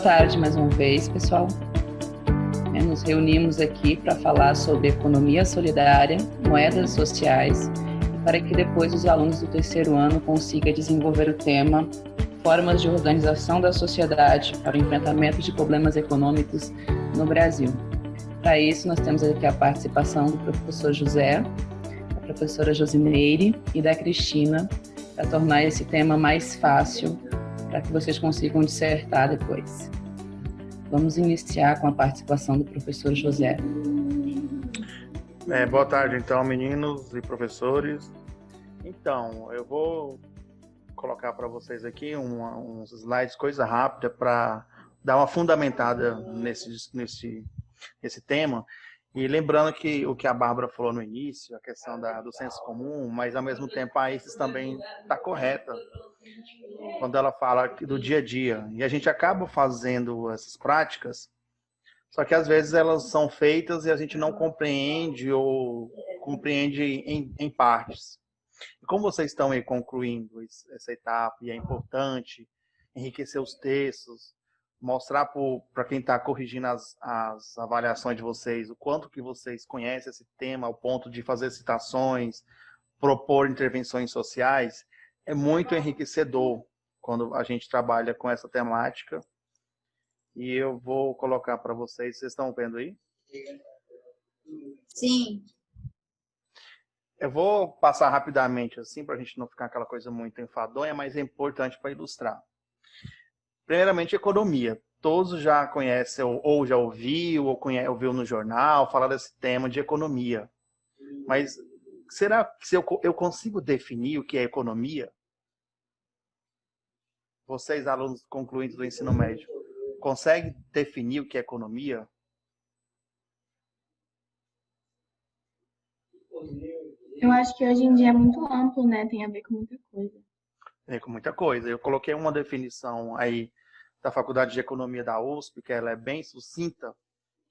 tarde mais uma vez, pessoal. Nos reunimos aqui para falar sobre economia solidária, moedas sociais, e para que depois os alunos do terceiro ano consigam desenvolver o tema Formas de Organização da Sociedade para o Enfrentamento de Problemas Econômicos no Brasil. Para isso, nós temos aqui a participação do professor José, da professora Josimeire e da Cristina, para tornar esse tema mais fácil, para que vocês consigam dissertar depois. Vamos iniciar com a participação do professor José. Boa tarde, então, meninos e professores. Então, eu vou colocar para vocês aqui uns slides, coisa rápida, para dar uma fundamentada nesse tema. E lembrando que o que a Bárbara falou no início, a questão do senso comum, mas ao mesmo tempo a Isis também está correta quando ela fala do dia a dia. E a gente acaba fazendo essas práticas, só que às vezes elas são feitas e a gente não compreende ou compreende em partes. E como vocês estão aí concluindo essa etapa, e é importante enriquecer os textos, mostrar para quem está corrigindo as avaliações de vocês, o quanto que vocês conhecem esse tema, ao ponto de fazer citações, propor intervenções sociais, é muito enriquecedor quando a gente trabalha com essa temática. E eu vou colocar para vocês estão vendo aí? Sim. Eu vou passar rapidamente assim, para a gente não ficar aquela coisa muito enfadonha, mas é importante para ilustrar. Primeiramente, economia. Todos já conhecem, ou já ouviu, ouviu no jornal, falar desse tema de economia. Mas será que eu consigo definir o que é economia? Vocês, alunos concluintes do ensino médio, conseguem definir o que é economia? Eu acho que hoje em dia é muito amplo, né? Tem a ver com muita coisa. Tem com muita coisa. Eu coloquei uma definição aí da Faculdade de Economia da USP, que ela é bem sucinta,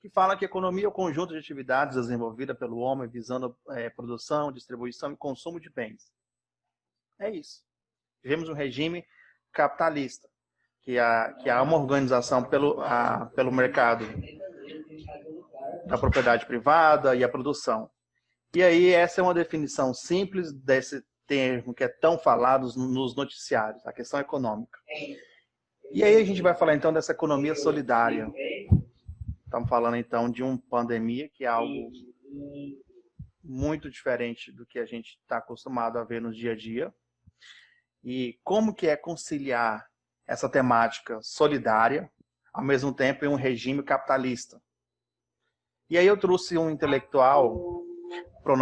que fala que economia é o conjunto de atividades desenvolvida pelo homem visando produção, distribuição e consumo de bens. É isso. Vivemos um regime capitalista, que há uma organização pelo mercado da propriedade privada e a produção. E aí essa é uma definição simples desse termo que é tão falado nos noticiários, a questão econômica. E aí a gente vai falar então dessa economia solidária. Estamos falando então de uma pandemia, que é algo muito diferente do que a gente está acostumado a ver no dia a dia. E como que é conciliar essa temática solidária, ao mesmo tempo em um regime capitalista. E aí eu trouxe um intelectual para o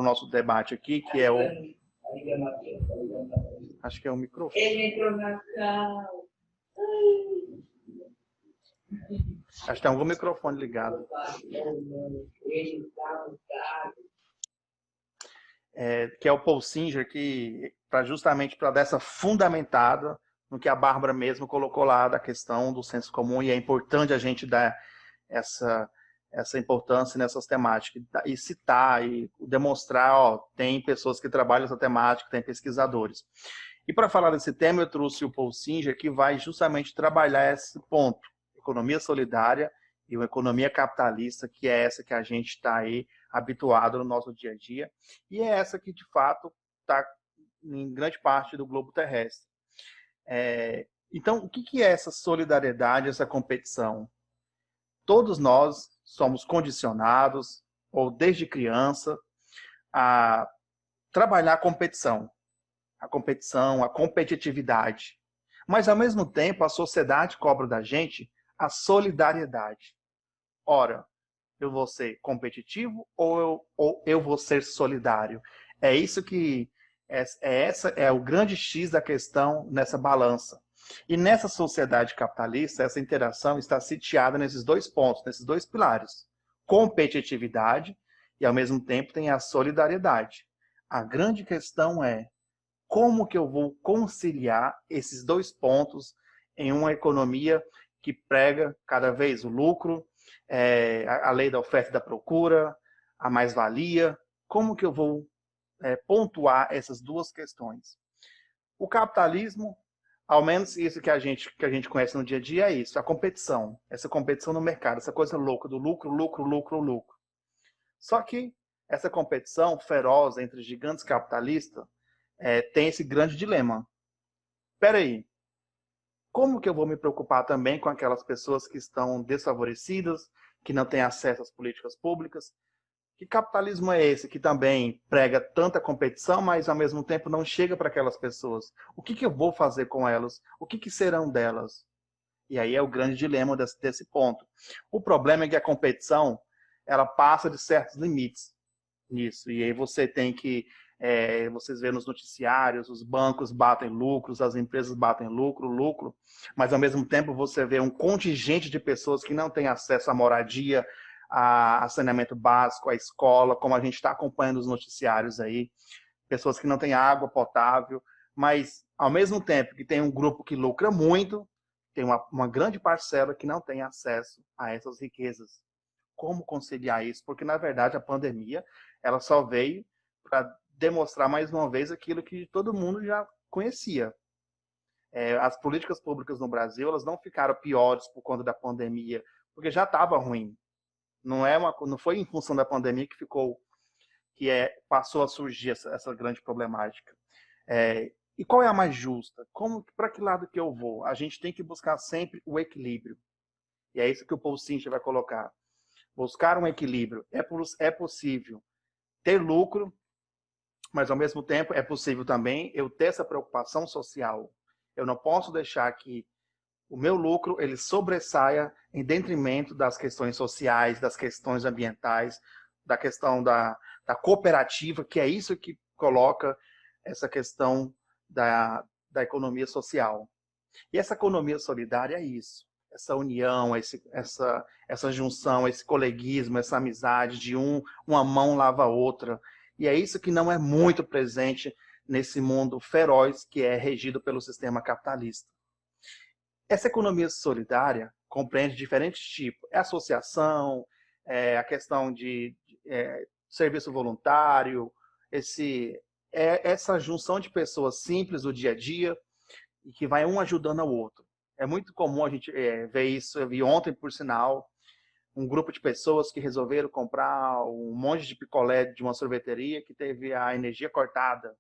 nosso debate aqui, que é o... Acho que é o microfone. Ele entrou na cal. Acho que tem algum microfone ligado. Que é o Paul Singer, que justamente para dar essa fundamentada no que a Bárbara mesmo colocou lá, da questão do senso comum, e é importante a gente dar essa importância nessas temáticas, e citar, e demonstrar, tem pessoas que trabalham essa temática, tem pesquisadores. E para falar desse tema, eu trouxe o Paul Singer, que vai justamente trabalhar esse ponto, economia solidária e uma economia capitalista, que é essa que a gente está aí habituado no nosso dia a dia, e é essa que, de fato, está em grande parte do globo terrestre. Então, o que é essa solidariedade, essa competição? Todos nós somos condicionados, ou desde criança, a trabalhar a competição, a competitividade. Mas, ao mesmo tempo, a sociedade cobra da gente a solidariedade. Ora, eu vou ser competitivo ou eu vou ser solidário? É isso que é o grande X da questão nessa balança. E nessa sociedade capitalista, essa interação está sitiada nesses dois pontos, nesses dois pilares. Competitividade e, ao mesmo tempo, tem a solidariedade. A grande questão é como que eu vou conciliar esses dois pontos em uma economia que prega cada vez o lucro, a lei da oferta e da procura, a mais-valia. Como que eu vou pontuar essas duas questões? O capitalismo Ao menos isso que a gente conhece no dia a dia é isso, a competição. Essa competição no mercado, essa coisa louca do lucro, lucro, lucro, lucro. Só que essa competição feroz entre gigantes capitalistas tem esse grande dilema. Espera aí, como que eu vou me preocupar também com aquelas pessoas que estão desfavorecidas, que não têm acesso às políticas públicas? Que capitalismo é esse que também prega tanta competição, mas ao mesmo tempo não chega para aquelas pessoas? O que que eu vou fazer com elas? O que que serão delas? E aí é o grande dilema desse ponto. O problema é que a competição ela passa de certos limites nisso. E aí você tem que, vocês vêem nos noticiários, os bancos batem lucros, as empresas batem lucro, lucro, mas ao mesmo tempo você vê um contingente de pessoas que não têm acesso à moradia, a saneamento básico, à escola, como a gente está acompanhando os noticiários aí, pessoas que não têm água potável, mas ao mesmo tempo que tem um grupo que lucra muito, tem uma grande parcela que não tem acesso a essas riquezas. Como conciliar isso? Porque, na verdade, a pandemia ela só veio para demonstrar mais uma vez aquilo que todo mundo já conhecia. As políticas públicas no Brasil elas não ficaram piores por conta da pandemia, porque já estava ruim. Não foi em função da pandemia passou a surgir essa grande problemática. E qual é a mais justa? Para que lado que eu vou? A gente tem que buscar sempre o equilíbrio. E é isso que o Paul Sincher vai colocar. Buscar um equilíbrio. É possível ter lucro, mas ao mesmo tempo é possível também eu ter essa preocupação social. Eu não posso deixar que o meu lucro ele sobressaia em detrimento das questões sociais, das questões ambientais, da questão da cooperativa, que é isso que coloca essa questão da economia social. E essa economia solidária é isso. Essa união, essa junção, esse coleguismo, essa amizade de uma mão lava a outra. E é isso que não é muito presente nesse mundo feroz que é regido pelo sistema capitalista. Essa economia solidária compreende diferentes tipos. É associação, a questão de serviço voluntário, essa junção de pessoas simples do dia a dia e que vai um ajudando ao outro. É muito comum a gente ver isso. Eu vi ontem, por sinal, um grupo de pessoas que resolveram comprar um monte de picolé de uma sorveteria que teve a energia cortada.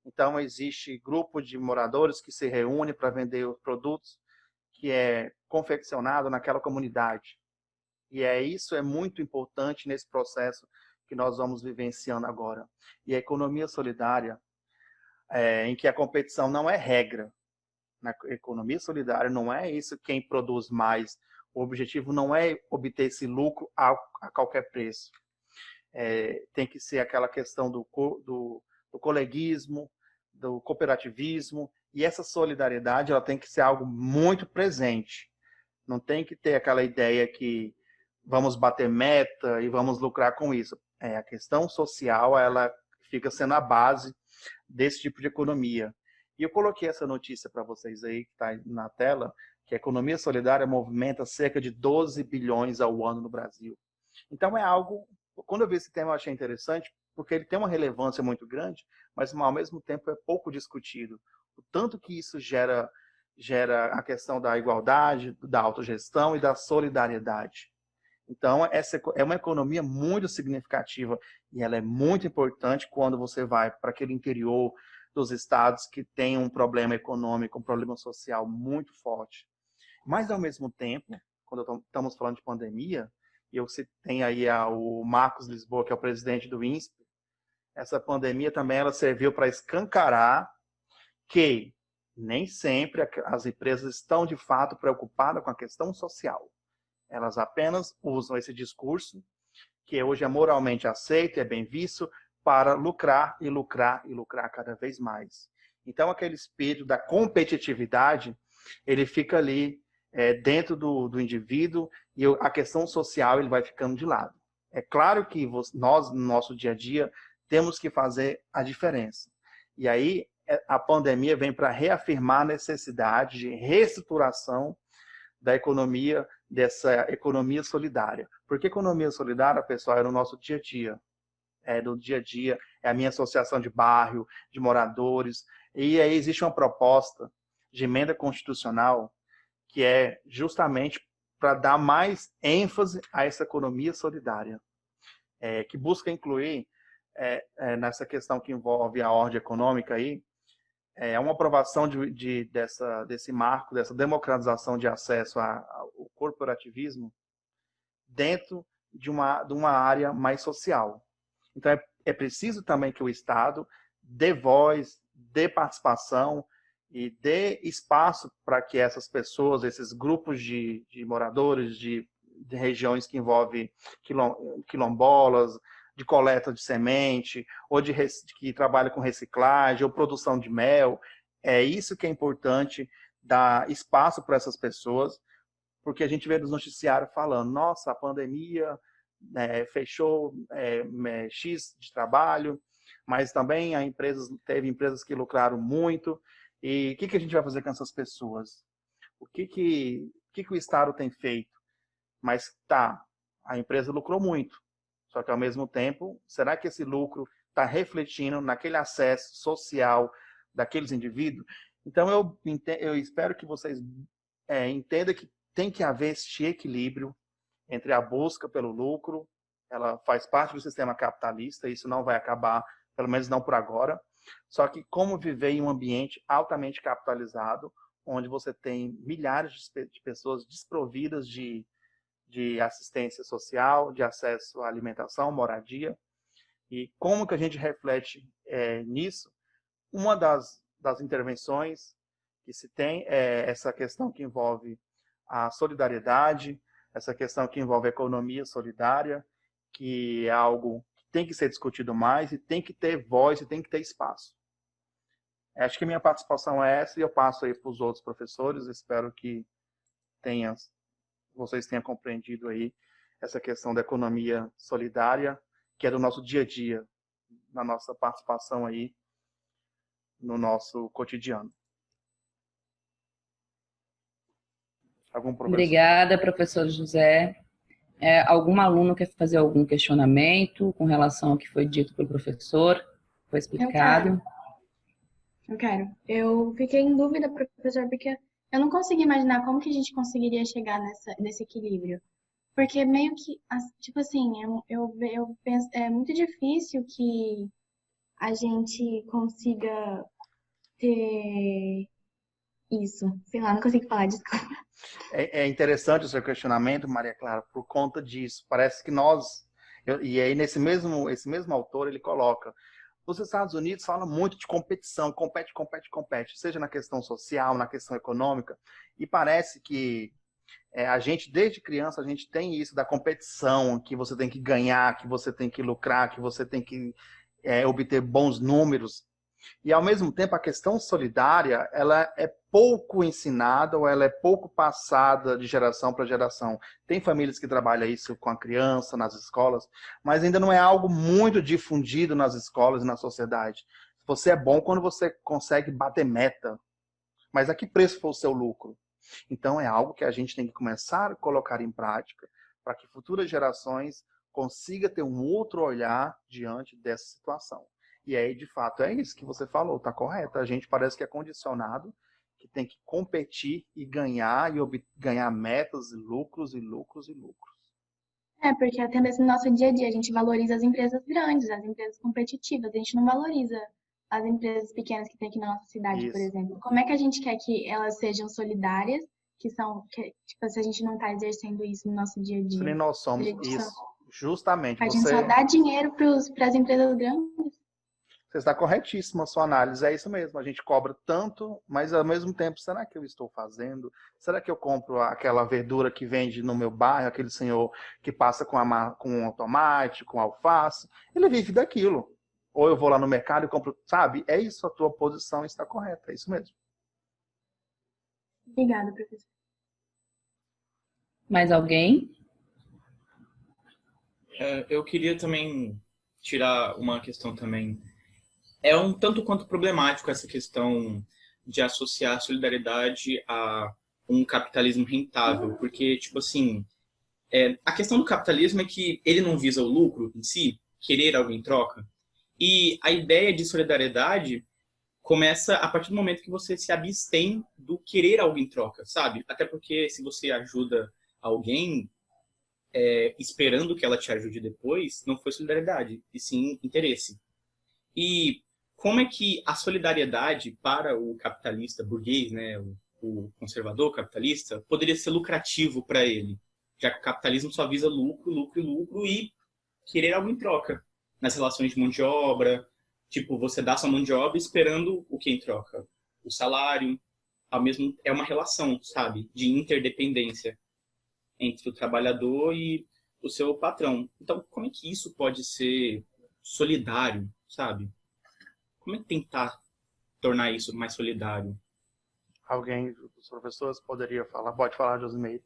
Então, existe grupo de moradores que se reúne para vender os produtos que é confeccionado naquela comunidade. E isso é muito importante nesse processo que nós vamos vivenciando agora. E a economia solidária, em que a competição não é regra. Na economia solidária não é isso quem produz mais. O objetivo não é obter esse lucro a qualquer preço. Tem que ser aquela questão do coleguismo, do cooperativismo, e essa solidariedade ela tem que ser algo muito presente. Não tem que ter aquela ideia que vamos bater meta e vamos lucrar com isso. A questão social ela fica sendo a base desse tipo de economia. E eu coloquei essa notícia para vocês aí, que está na tela, que a economia solidária movimenta cerca de 12 bilhões ao ano no Brasil. Então é algo, quando eu vi esse tema eu achei interessante, porque ele tem uma relevância muito grande, mas ao mesmo tempo é pouco discutido. O tanto que isso gera a questão da igualdade, da autogestão e da solidariedade. Então, essa é uma economia muito significativa e ela é muito importante quando você vai para aquele interior dos estados que tem um problema econômico, um problema social muito forte. Mas, ao mesmo tempo, quando estamos falando de pandemia, e você tem aí o Marcos Lisboa, que é o presidente do INSPE, essa pandemia também ela serviu para escancarar que nem sempre as empresas estão, de fato, preocupadas com a questão social. Elas apenas usam esse discurso, que hoje é moralmente aceito e é bem visto, para lucrar e lucrar e lucrar cada vez mais. Então, aquele espírito da competitividade, ele fica ali dentro do indivíduo e a questão social ele vai ficando de lado. É claro que nós, no nosso dia a dia, temos que fazer a diferença. E aí, a pandemia vem para reafirmar a necessidade de reestruturação da economia, dessa economia solidária. Porque economia solidária, pessoal, é no nosso dia a dia. Do dia a dia, é a minha associação de bairro, de moradores. E aí existe uma proposta de emenda constitucional, que é justamente para dar mais ênfase a essa economia solidária, que busca incluir nessa questão que envolve a ordem econômica aí, uma aprovação desse marco, dessa democratização de acesso ao corporativismo dentro de uma área mais social. Então, é preciso também que o Estado dê voz, dê participação e dê espaço para que essas pessoas, esses grupos de moradores de regiões que envolvem quilombolas, de coleta de semente, ou que trabalham com reciclagem, ou produção de mel, é isso que é importante, dar espaço para essas pessoas, porque a gente vê nos noticiários falando, nossa, a pandemia fechou X de trabalho, mas também teve empresas que lucraram muito. E o que a gente vai fazer com essas pessoas? O que o Estado tem feito? Mas a empresa lucrou muito. Só que, ao mesmo tempo, será que esse lucro está refletindo naquele acesso social daqueles indivíduos? Então, eu espero que vocês entendam que tem que haver este equilíbrio entre a busca pelo lucro, ela faz parte do sistema capitalista, isso não vai acabar, pelo menos não por agora. Só que como viver em um ambiente altamente capitalizado, onde você tem milhares de pessoas desprovidas de assistência social, de acesso à alimentação, moradia, e como que a gente reflete nisso? Uma das intervenções que se tem é essa questão que envolve a solidariedade, essa questão que envolve a economia solidária, que é algo que tem que ser discutido mais e tem que ter voz e tem que ter espaço. Acho que a minha participação é essa e eu passo aí para os outros professores. Espero que vocês tenham compreendido aí essa questão da economia solidária, que é do nosso dia a dia, na nossa participação aí no nosso cotidiano. Algum professor? Obrigada, professor José. Algum aluno quer fazer algum questionamento com relação ao que foi dito pelo professor? Foi explicado? Eu quero. Eu fiquei em dúvida, professor, porque eu não consegui imaginar como que a gente conseguiria chegar nesse equilíbrio. Porque meio que, tipo assim, eu penso, é muito difícil que a gente consiga ter isso. Sei lá, não consigo falar, desculpa. É interessante o seu questionamento, Maria Clara, por conta disso. Parece que e aí esse mesmo autor, ele coloca, os Estados Unidos falam muito de competição, compete, seja na questão social, na questão econômica, e parece que a gente, desde criança, a gente tem isso da competição, que você tem que ganhar, que você tem que lucrar, que você tem que obter bons números. E, ao mesmo tempo, a questão solidária, ela é pouco ensinada ou ela é pouco passada de geração para geração. Tem famílias que trabalham isso com a criança, nas escolas, mas ainda não é algo muito difundido nas escolas e na sociedade. Você é bom quando você consegue bater meta, mas a que preço for o seu lucro? Então, é algo que a gente tem que começar a colocar em prática para que futuras gerações consigam ter um outro olhar diante dessa situação. E aí, de fato, é isso que você falou, está correto. A gente parece que é condicionado, que tem que competir e ganhar metas, e lucros. Porque até mesmo no nosso dia a dia a gente valoriza as empresas grandes, as empresas competitivas, a gente não valoriza as empresas pequenas que tem aqui na nossa cidade, por exemplo. Como é que a gente quer que elas sejam solidárias, tipo, se a gente não está exercendo isso no nosso dia a dia? Nem nós somos isso, justamente. A gente só dá dinheiro para as empresas grandes. Você está corretíssima a sua análise, é isso mesmo. A gente cobra tanto, mas ao mesmo tempo, será que eu estou fazendo? Será que eu compro aquela verdura que vende no meu bairro, aquele senhor que passa com um tomate, com alface? Ele vive daquilo. Ou eu vou lá no mercado e compro, sabe? É isso, a tua posição está correta, é isso mesmo. Obrigada, professor. Mais alguém? Eu queria também tirar uma questão também. É um tanto quanto problemático essa questão de associar a solidariedade a um capitalismo rentável, porque, tipo assim, a questão do capitalismo é que ele não visa o lucro em si, querer algo em troca, e a ideia de solidariedade começa a partir do momento que você se abstém do querer algo em troca, sabe? Até porque se você ajuda alguém esperando que ela te ajude depois, não foi solidariedade, e sim interesse. E como é que a solidariedade para o capitalista burguês, né, o conservador capitalista, poderia ser lucrativo para ele? Já que o capitalismo só visa lucro, lucro e lucro e querer algo em troca. Nas relações de mão de obra, tipo, você dá sua mão de obra esperando o que em troca? O salário. Ao mesmo, é uma relação, sabe, de interdependência entre o trabalhador e o seu patrão. Então, como é que isso pode ser solidário, sabe? Como é que tentar tornar isso mais solidário? Alguém dos professores poderia falar? Pode falar, Josimeire.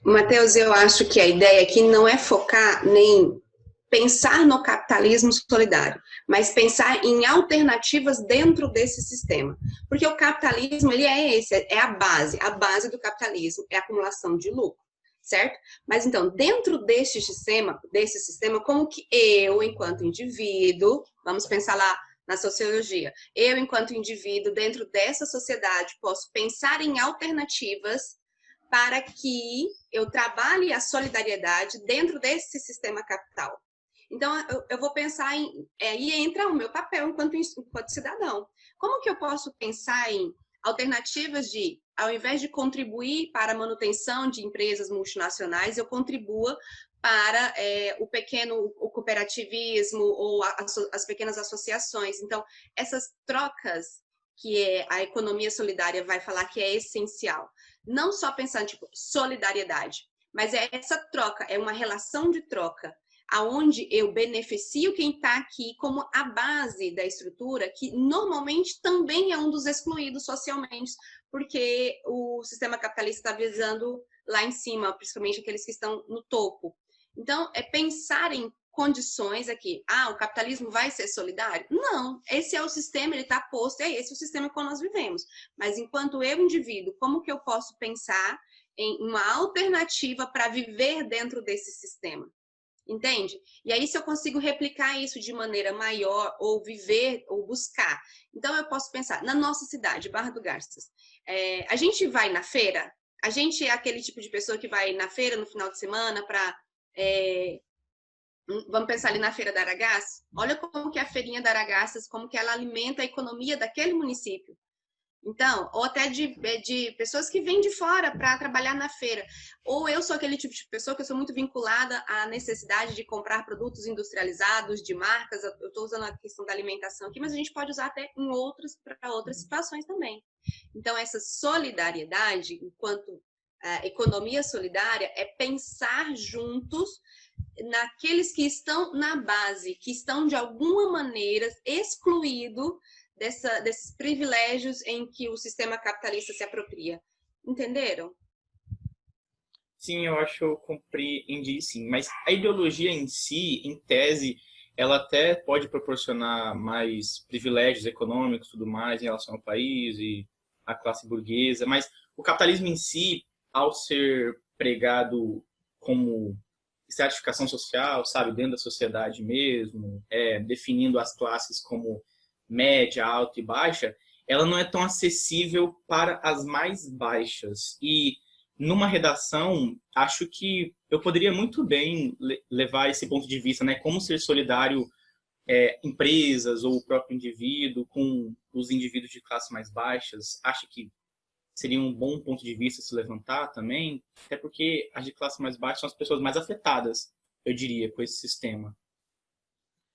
Matheus, eu acho que a ideia aqui não é focar nem pensar no capitalismo solidário, mas pensar em alternativas dentro desse sistema. Porque o capitalismo, ele é esse, é a base do capitalismo é a acumulação de lucro, certo? Mas então, dentro desse sistema, como que eu, enquanto indivíduo, vamos pensar lá na sociologia, eu, enquanto indivíduo, dentro dessa sociedade, posso pensar em alternativas para que eu trabalhe a solidariedade dentro desse sistema capital. Então, eu vou pensar em... aí entra o meu papel enquanto cidadão. Como que eu posso pensar em alternativas de, ao invés de contribuir para a manutenção de empresas multinacionais, eu contribua para o cooperativismo ou as pequenas associações. Então, essas trocas que a economia solidária vai falar que é essencial. Não só pensando, tipo, solidariedade, mas é essa troca, é uma relação de troca, aonde eu beneficio quem está aqui como a base da estrutura, que normalmente também é um dos excluídos socialmente, porque o sistema capitalista está visando lá em cima, principalmente aqueles que estão no topo. Então, é pensar em condições aqui. O capitalismo vai ser solidário? Não, esse é o sistema, ele está posto, é esse o sistema que nós vivemos. Mas enquanto eu, indivíduo, como que eu posso pensar em uma alternativa para viver dentro desse sistema? Entende? E aí, se eu consigo replicar isso de maneira maior, ou viver, ou buscar. Então, eu posso pensar, na nossa cidade, Barra do Garças, a gente vai na feira? A gente é aquele tipo de pessoa que vai na feira no final de semana para... vamos pensar ali na Feira da Aragaças? Olha como que a feirinha da Aragaças, como que ela alimenta a economia daquele município. Então, ou até de pessoas que vêm de fora para trabalhar na feira. Ou eu sou aquele tipo de pessoa que eu sou muito vinculada à necessidade de comprar produtos industrializados, de marcas. Eu estou usando a questão da alimentação aqui, mas a gente pode usar até para outras situações também. Então, essa solidariedade, enquanto economia solidária, é pensar juntos naqueles que estão na base, que estão de alguma maneira excluídos desses privilégios em que o sistema capitalista se apropria. Entenderam? Sim, eu acho que eu compreendi, sim. Mas a ideologia em si, em tese, ela até pode proporcionar mais privilégios econômicos e tudo mais em relação ao país e à classe burguesa, mas o capitalismo em si, ao ser pregado como estratificação social, sabe, dentro da sociedade mesmo, definindo as classes como média, alta e baixa, ela não é tão acessível para as mais baixas. E numa redação, acho que eu poderia muito bem levar esse ponto de vista, né? Como ser solidário empresas ou o próprio indivíduo com os indivíduos de classes mais baixas. Acho que seria um bom ponto de vista se levantar também, até porque as de classe mais baixa são as pessoas mais afetadas, eu diria, com esse sistema.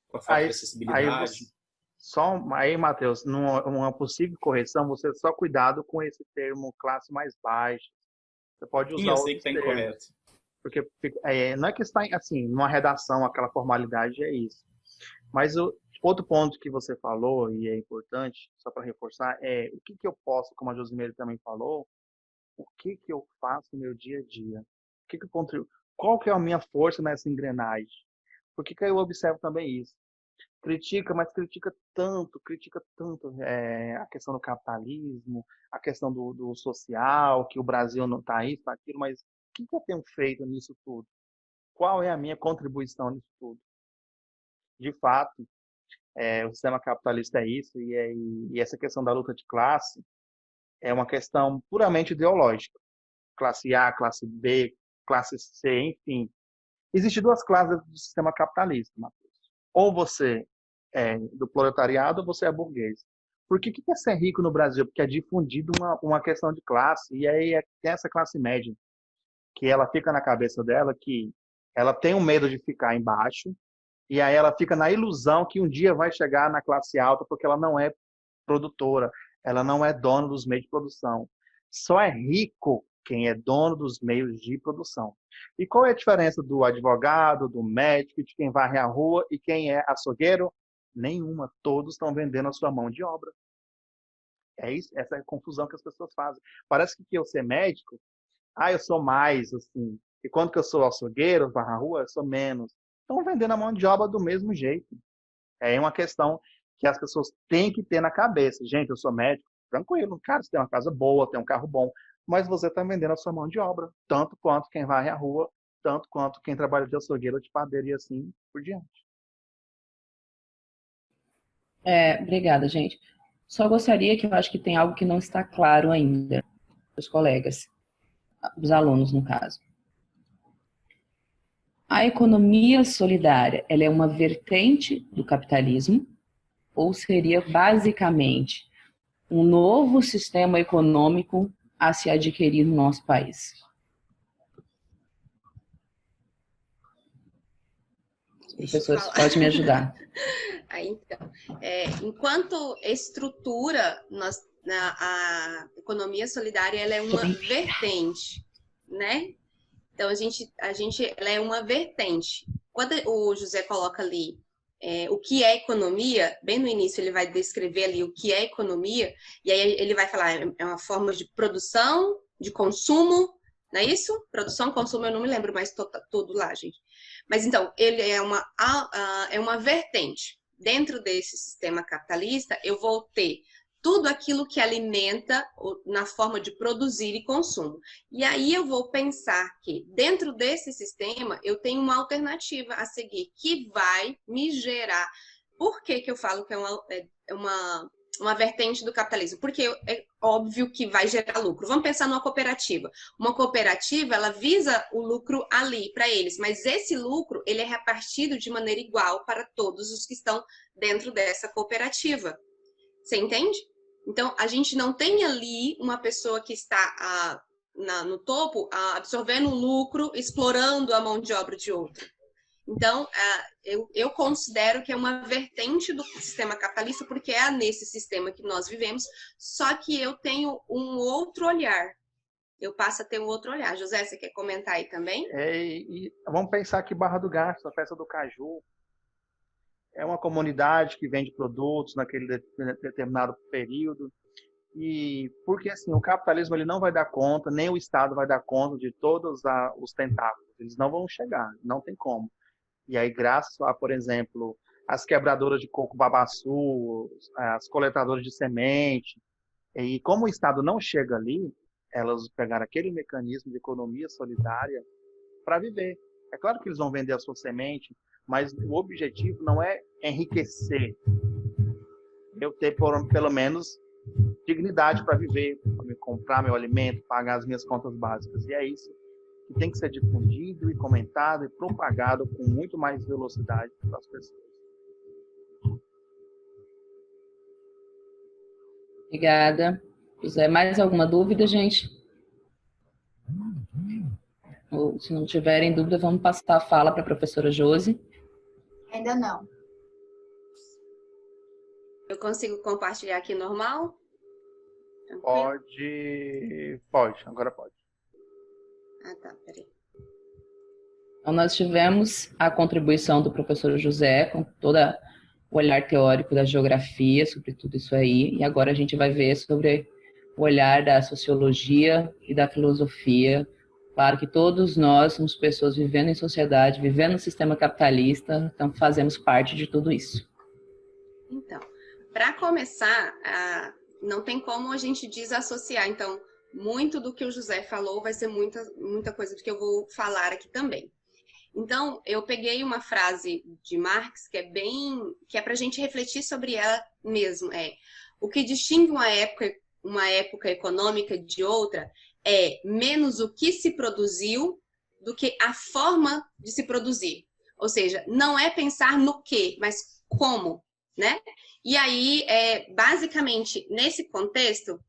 Com a falta de acessibilidade. Aí, Matheus, numa possível correção, você só cuidado com esse termo classe mais baixa. Você pode usar eu sei que está incorreto. Porque não é que está assim, numa redação, aquela formalidade é isso. Mas outro ponto que você falou, e é importante, só para reforçar, é o que eu posso, como a Josimeire também falou, o que eu faço no meu dia a dia? O que eu contribuo? Qual que é a minha força nessa engrenagem? Por que eu observo também isso? Critica, mas critica tanto a questão do capitalismo, a questão do social, que o Brasil não está isso, está aquilo, mas o que eu tenho feito nisso tudo? Qual é a minha contribuição nisso tudo? De fato, O sistema capitalista é isso, e essa questão da luta de classe é uma questão puramente ideológica. Classe A, classe B, classe C, enfim. Existem duas classes do sistema capitalista, Matheus. Ou você é do proletariado ou você é burguês. Por que é ser rico no Brasil? Porque é difundido uma questão de classe, e aí tem essa classe média, que ela fica na cabeça dela que ela tem um medo de ficar embaixo, e aí ela fica na ilusão que um dia vai chegar na classe alta, porque ela não é produtora, ela não é dona dos meios de produção. Só é rico quem é dono dos meios de produção. E qual é a diferença do advogado, do médico, de quem varre a rua e quem é açougueiro? Nenhuma. Todos estão vendendo a sua mão de obra. É isso, essa é a confusão que as pessoas fazem. Parece que eu ser médico, eu sou mais, assim. E quando que eu sou açougueiro, varra a rua, eu sou menos. Estão vendendo a mão de obra do mesmo jeito. É uma questão que as pessoas têm que ter na cabeça. Gente, eu sou médico, tranquilo. Cara, você tem uma casa boa, tem um carro bom, mas você está vendendo a sua mão de obra. Tanto quanto quem varre a rua, tanto quanto quem trabalha de açougueiro, de padeiro e assim por diante. Obrigada, gente. Só gostaria que eu acho que tem algo que não está claro ainda, os colegas, os alunos, no caso. A economia solidária, ela é uma vertente do capitalismo ou seria basicamente um novo sistema econômico a se adquirir no nosso país? Professores, pode me ajudar. Então, enquanto estrutura, a economia solidária ela é uma vertente, né? Então, ela é uma vertente. Quando o José coloca ali o que é economia, bem no início ele vai descrever ali o que é economia, e aí ele vai falar, é uma forma de produção, de consumo, não é isso? Produção, consumo, eu não me lembro mais tudo lá, gente. Mas então, ele é uma vertente. Dentro desse sistema capitalista, eu vou ter tudo aquilo que alimenta na forma de produzir e consumo. E aí eu vou pensar que dentro desse sistema eu tenho uma alternativa a seguir que vai me gerar. Por que eu falo que é uma vertente do capitalismo? Porque é óbvio que vai gerar lucro. Vamos pensar numa cooperativa. Uma cooperativa, ela visa o lucro ali para eles, mas esse lucro ele é repartido de maneira igual para todos os que estão dentro dessa cooperativa. Você entende? Então, a gente não tem ali uma pessoa que está no topo absorvendo o lucro, explorando a mão de obra de outro. Então, eu considero que é uma vertente do sistema capitalista, porque é nesse sistema que nós vivemos, só que eu tenho um outro olhar. Eu passo a ter um outro olhar. José, você quer comentar aí também? E vamos pensar que Barra do Garça, a festa do Caju, é uma comunidade que vende produtos naquele determinado período. E porque assim, o capitalismo ele não vai dar conta, nem o Estado vai dar conta de todos os tentáculos. Eles não vão chegar, não tem como. E aí, graças a, por exemplo, as quebradoras de coco babaçu, as coletadoras de semente, e como o Estado não chega ali, elas pegaram aquele mecanismo de economia solidária para viver. É claro que eles vão vender a sua semente, mas o objetivo não é enriquecer. Eu ter, pelo menos, dignidade para viver, para me comprar meu alimento, pagar as minhas contas básicas. E é isso que tem que ser difundido e comentado e propagado com muito mais velocidade para as pessoas. Obrigada. José, mais alguma dúvida, gente? Ou, se não tiverem dúvida, vamos passar a fala para a professora Josi. Ainda não. Eu consigo compartilhar aqui normal? Pode, agora pode. Tá, peraí. Então, nós tivemos a contribuição do professor José, com todo o olhar teórico da geografia, sobre tudo isso aí, e agora a gente vai ver sobre o olhar da sociologia e da filosofia. Claro que todos nós somos pessoas vivendo em sociedade, vivendo no sistema capitalista, então fazemos parte de tudo isso. Então, para começar, não tem como a gente desassociar. Então, muito do que o José falou vai ser muita coisa do que eu vou falar aqui também. Então, eu peguei uma frase de Marx que é para a gente refletir sobre ela mesmo. O que distingue uma época econômica de outra é menos o que se produziu do que a forma de se produzir. Ou seja, não é pensar no que, mas como, né? E aí, basicamente, nesse contexto,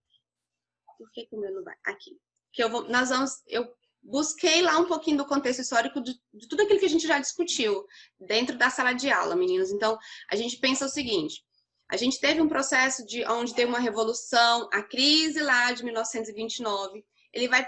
por que o meu não vai? Aqui. Eu busquei lá um pouquinho do contexto histórico de tudo aquilo que a gente já discutiu dentro da sala de aula, meninos. Então, a gente pensa o seguinte, a gente teve um processo onde teve uma revolução, a crise lá de 1929, ele vai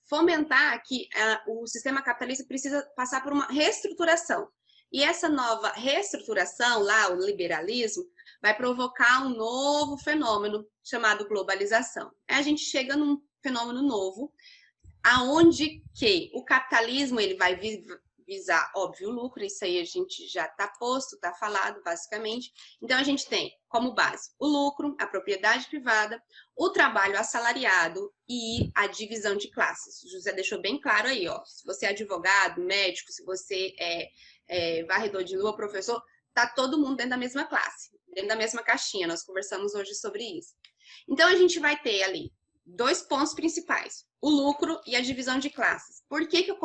fomentar que o sistema capitalista precisa passar por uma reestruturação. E essa nova reestruturação, lá, o liberalismo, vai provocar um novo fenômeno chamado globalização. A gente chega num fenômeno novo, aonde que o capitalismo ele vai visar, óbvio, o lucro, isso aí a gente já está posto, está falado, basicamente. Então, a gente tem como base o lucro, a propriedade privada, o trabalho assalariado e a divisão de classes. O José deixou bem claro aí, ó, se você é advogado, médico, se você é varredor de rua, professor, tá todo mundo dentro da mesma classe, dentro da mesma caixinha, nós conversamos hoje sobre isso. Então, a gente vai ter ali 2 pontos principais, o lucro e a divisão de classes. Por que eu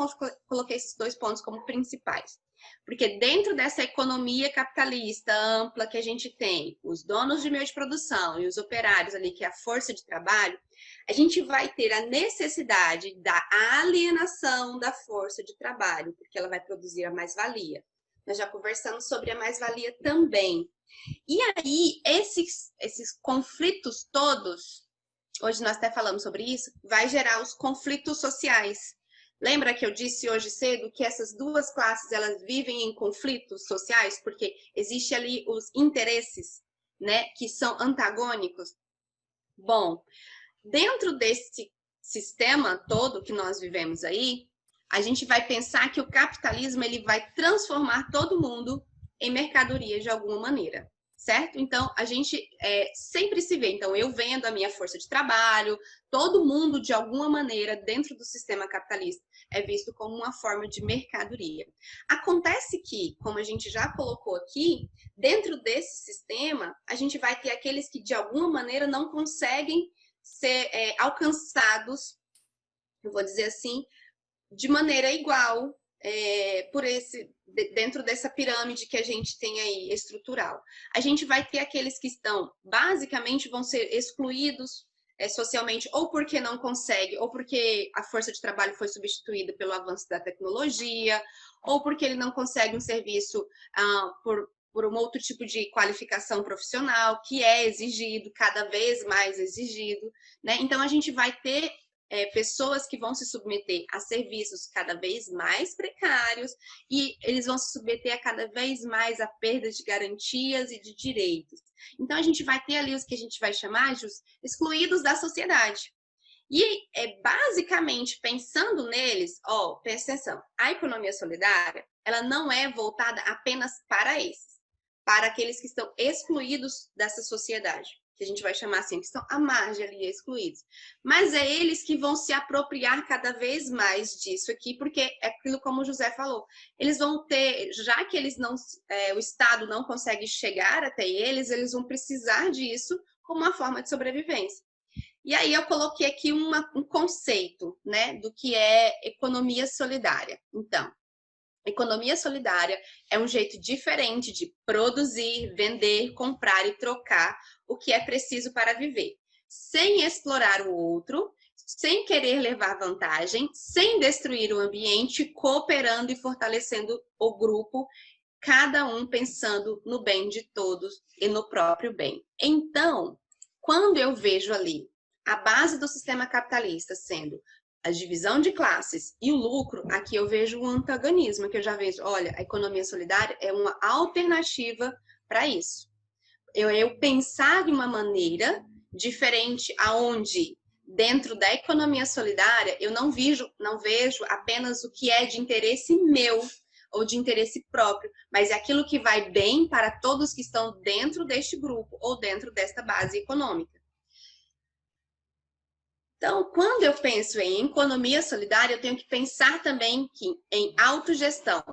coloquei esses 2 pontos como principais? Porque dentro dessa economia capitalista ampla que a gente tem, os donos de meio de produção e os operários ali, que é a força de trabalho, a gente vai ter a necessidade da alienação da força de trabalho, porque ela vai produzir a mais-valia. Nós já conversamos sobre a mais-valia também. E aí, esses conflitos todos, hoje nós até falamos sobre isso, vai gerar os conflitos sociais. Lembra que eu disse hoje cedo que essas 2 classes, elas vivem em conflitos sociais, porque existe ali os interesses, né, que são antagônicos? Bom, dentro desse sistema todo que nós vivemos aí, a gente vai pensar que o capitalismo ele vai transformar todo mundo em mercadoria de alguma maneira. Certo? Então, a gente sempre se vê. Então, eu vendo a minha força de trabalho, todo mundo, de alguma maneira, dentro do sistema capitalista, é visto como uma forma de mercadoria. Acontece que, como a gente já colocou aqui, dentro desse sistema, a gente vai ter aqueles que, de alguma maneira, não conseguem ser alcançados, eu vou dizer assim, de maneira igual, dentro dessa pirâmide que a gente tem aí, estrutural. A gente vai ter aqueles que estão, basicamente, vão ser excluídos socialmente, ou porque não consegue, ou porque a força de trabalho foi substituída pelo avanço da tecnologia, ou porque ele não consegue um serviço por um outro tipo de qualificação profissional, que é exigido, cada vez mais exigido, né? Então, a gente vai ter pessoas que vão se submeter a serviços cada vez mais precários e eles vão se submeter a cada vez mais a perdas de garantias e de direitos. Então, a gente vai ter ali os que a gente vai chamar de os excluídos da sociedade. E, basicamente, pensando neles, presta atenção, a economia solidária, ela não é voltada apenas para esses, para aqueles que estão excluídos dessa sociedade, que a gente vai chamar assim, que estão à margem ali, excluídos. Mas é eles que vão se apropriar cada vez mais disso aqui, porque é aquilo como o José falou, eles vão ter, já que eles não, o Estado não consegue chegar até eles vão precisar disso como uma forma de sobrevivência. E aí eu coloquei aqui um conceito, né, do que é economia solidária. Então, economia solidária é um jeito diferente de produzir, vender, comprar e trocar o que é preciso para viver, sem explorar o outro, sem querer levar vantagem, sem destruir o ambiente, cooperando e fortalecendo o grupo, cada um pensando no bem de todos e no próprio bem. Então, quando eu vejo ali a base do sistema capitalista sendo a divisão de classes e o lucro, aqui eu vejo um antagonismo, que eu já vejo, olha, a economia solidária é uma alternativa para isso. Eu pensar de uma maneira diferente, aonde dentro da economia solidária eu não vejo apenas o que é de interesse meu ou de interesse próprio, mas é aquilo que vai bem para todos que estão dentro deste grupo ou dentro desta base econômica. Então, quando eu penso em economia solidária, eu tenho que pensar também em autogestão.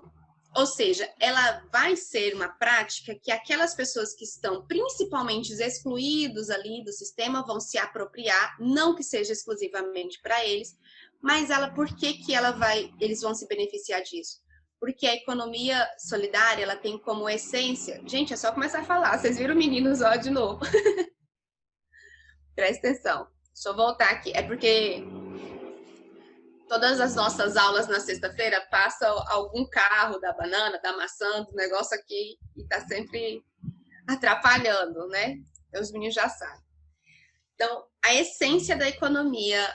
Ou seja, ela vai ser uma prática que aquelas pessoas que estão principalmente excluídos ali do sistema vão se apropriar, não que seja exclusivamente para eles, mas por que eles vão se beneficiar disso? Porque a economia solidária, ela tem como essência... Gente, é só começar a falar, vocês viram o menino ó de novo. Presta atenção. Deixa eu voltar aqui. É porque todas as nossas aulas na sexta-feira passa algum carro da banana, da maçã, do negócio aqui, e tá sempre atrapalhando, né? Então, os meninos já sabem. Então, a essência da economia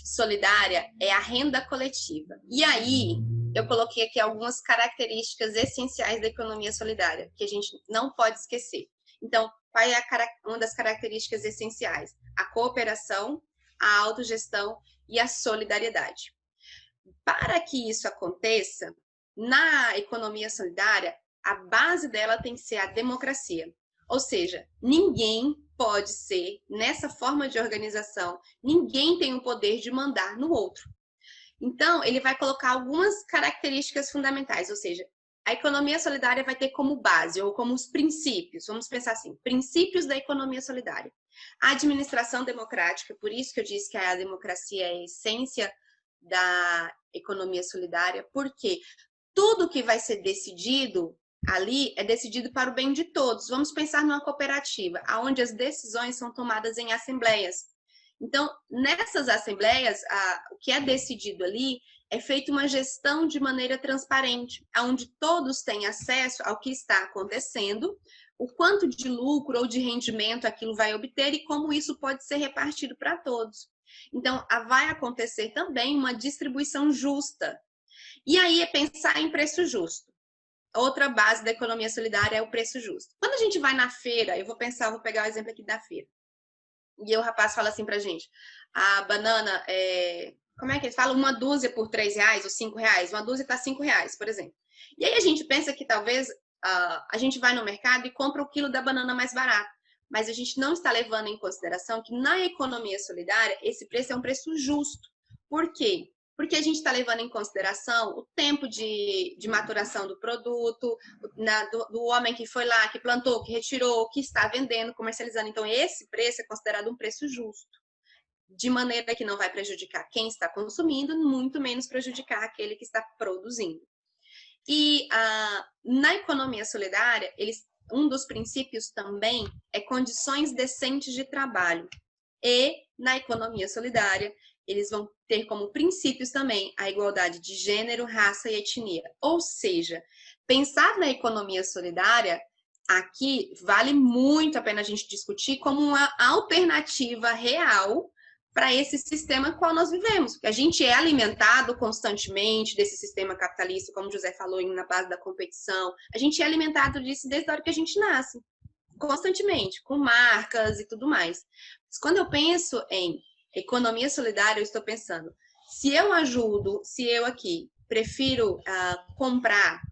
solidária é a renda coletiva. E aí, eu coloquei aqui algumas características essenciais da economia solidária, que a gente não pode esquecer. Então, qual é uma das características essenciais? A cooperação, a autogestão e a solidariedade. Para que isso aconteça, na economia solidária, a base dela tem que ser a democracia. Ou seja, ninguém pode ser, nessa forma de organização, ninguém tem o poder de mandar no outro. Então, ele vai colocar algumas características fundamentais, ou seja, a economia solidária vai ter como base, ou como os princípios, vamos pensar assim, princípios da economia solidária. A administração democrática, por isso que eu disse que a democracia é a essência da economia solidária, porque tudo que vai ser decidido ali é decidido para o bem de todos. Vamos pensar numa cooperativa, onde as decisões são tomadas em assembleias. Então, nessas assembleias, o que é decidido ali é feita uma gestão de maneira transparente, onde todos têm acesso ao que está acontecendo, o quanto de lucro ou de rendimento aquilo vai obter e como isso pode ser repartido para todos. Então, vai acontecer também uma distribuição justa. E aí é pensar em preço justo. Outra base da economia solidária é o preço justo. Quando a gente vai na feira, vou pegar o exemplo aqui da feira. E aí o rapaz fala assim pra gente, a banana, como é que eles falam? Uma dúzia por R$3 ou R$5, uma dúzia tá R$5, por exemplo. E aí a gente pensa que talvez a gente vai no mercado e compra o quilo da banana mais barato. Mas a gente não está levando em consideração que na economia solidária, esse preço é um preço justo. Por quê? Porque a gente está levando em consideração o tempo de maturação do produto, do homem que foi lá, que plantou, que retirou, que está vendendo, comercializando. Então, esse preço é considerado um preço justo, de maneira que não vai prejudicar quem está consumindo, muito menos prejudicar aquele que está produzindo. E na economia solidária, um dos princípios também é condições decentes de trabalho. E na economia solidária, eles vão ter como princípios também a igualdade de gênero, raça e etnia. Ou seja, pensar na economia solidária, aqui vale muito a pena a gente discutir como uma alternativa real para esse sistema no qual nós vivemos. A gente é alimentado constantemente desse sistema capitalista, como o José falou, na base da competição. A gente é alimentado disso desde a hora que a gente nasce, constantemente, com marcas e tudo mais. Mas quando eu penso em economia solidária, eu estou pensando, se eu aqui prefiro comprar,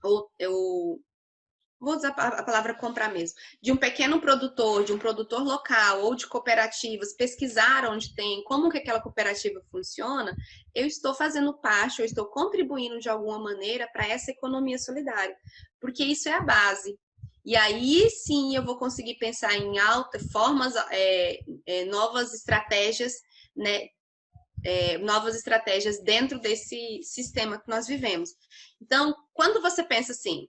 ou eu vou usar a palavra comprar mesmo, de um pequeno produtor, de um produtor local ou de cooperativas, pesquisar onde tem, como que aquela cooperativa funciona, eu estou fazendo parte, eu estou contribuindo de alguma maneira para essa economia solidária, porque isso é a base. E aí sim eu vou conseguir pensar em novas estratégias, né? Novas estratégias dentro desse sistema que nós vivemos. Então, quando você pensa assim,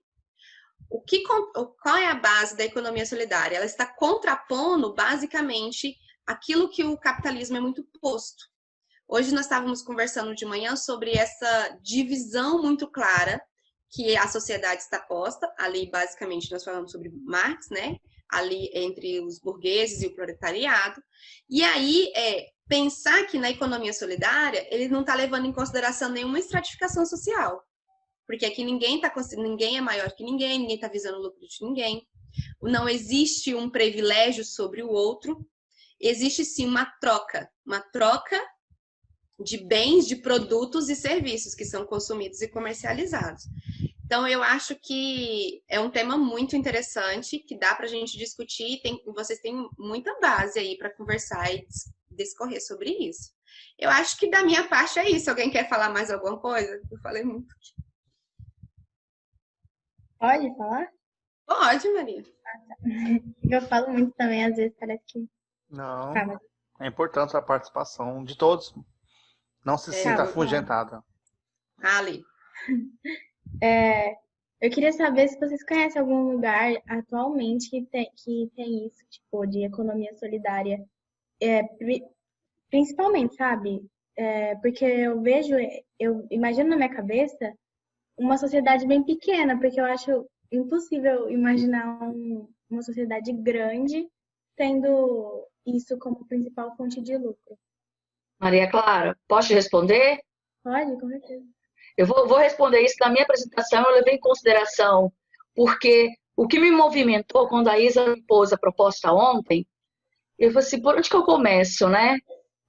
qual é a base da economia solidária? Ela está contrapondo, basicamente, aquilo que o capitalismo é muito posto. Hoje nós estávamos conversando de manhã sobre essa divisão muito clara que a sociedade está posta, ali basicamente nós falamos sobre Marx, né? Ali entre os burgueses e o proletariado. E aí, pensar que na economia solidária, ele não está levando em consideração nenhuma estratificação social. Porque aqui ninguém é maior que ninguém está visando o lucro de ninguém. Não existe um privilégio sobre o outro. Existe sim uma troca de bens, de produtos e serviços que são consumidos e comercializados. Então, eu acho que é um tema muito interessante, que dá para a gente discutir, vocês têm muita base aí para conversar e discorrer sobre isso. Eu acho que da minha parte é isso. Alguém quer falar mais alguma coisa? Eu falei muito. Pode falar? Pode, Maria. Eu falo muito também, às vezes parece que. Não, Tá, mas é importante a participação de todos. Não se sinta vou falar. afugentada. Ali. Eu queria saber se vocês conhecem algum lugar atualmente que tem isso, tipo, de economia solidária. Principalmente, sabe? Porque eu imagino na minha cabeça uma sociedade bem pequena, porque eu acho impossível imaginar uma sociedade grande tendo isso como principal fonte de lucro. Maria Clara, posso te responder? Pode, com certeza. Eu vou responder isso. Na minha apresentação, eu levei em consideração, porque o que me movimentou quando a Isa me pôs a proposta ontem, eu falei assim, por onde que eu começo, né?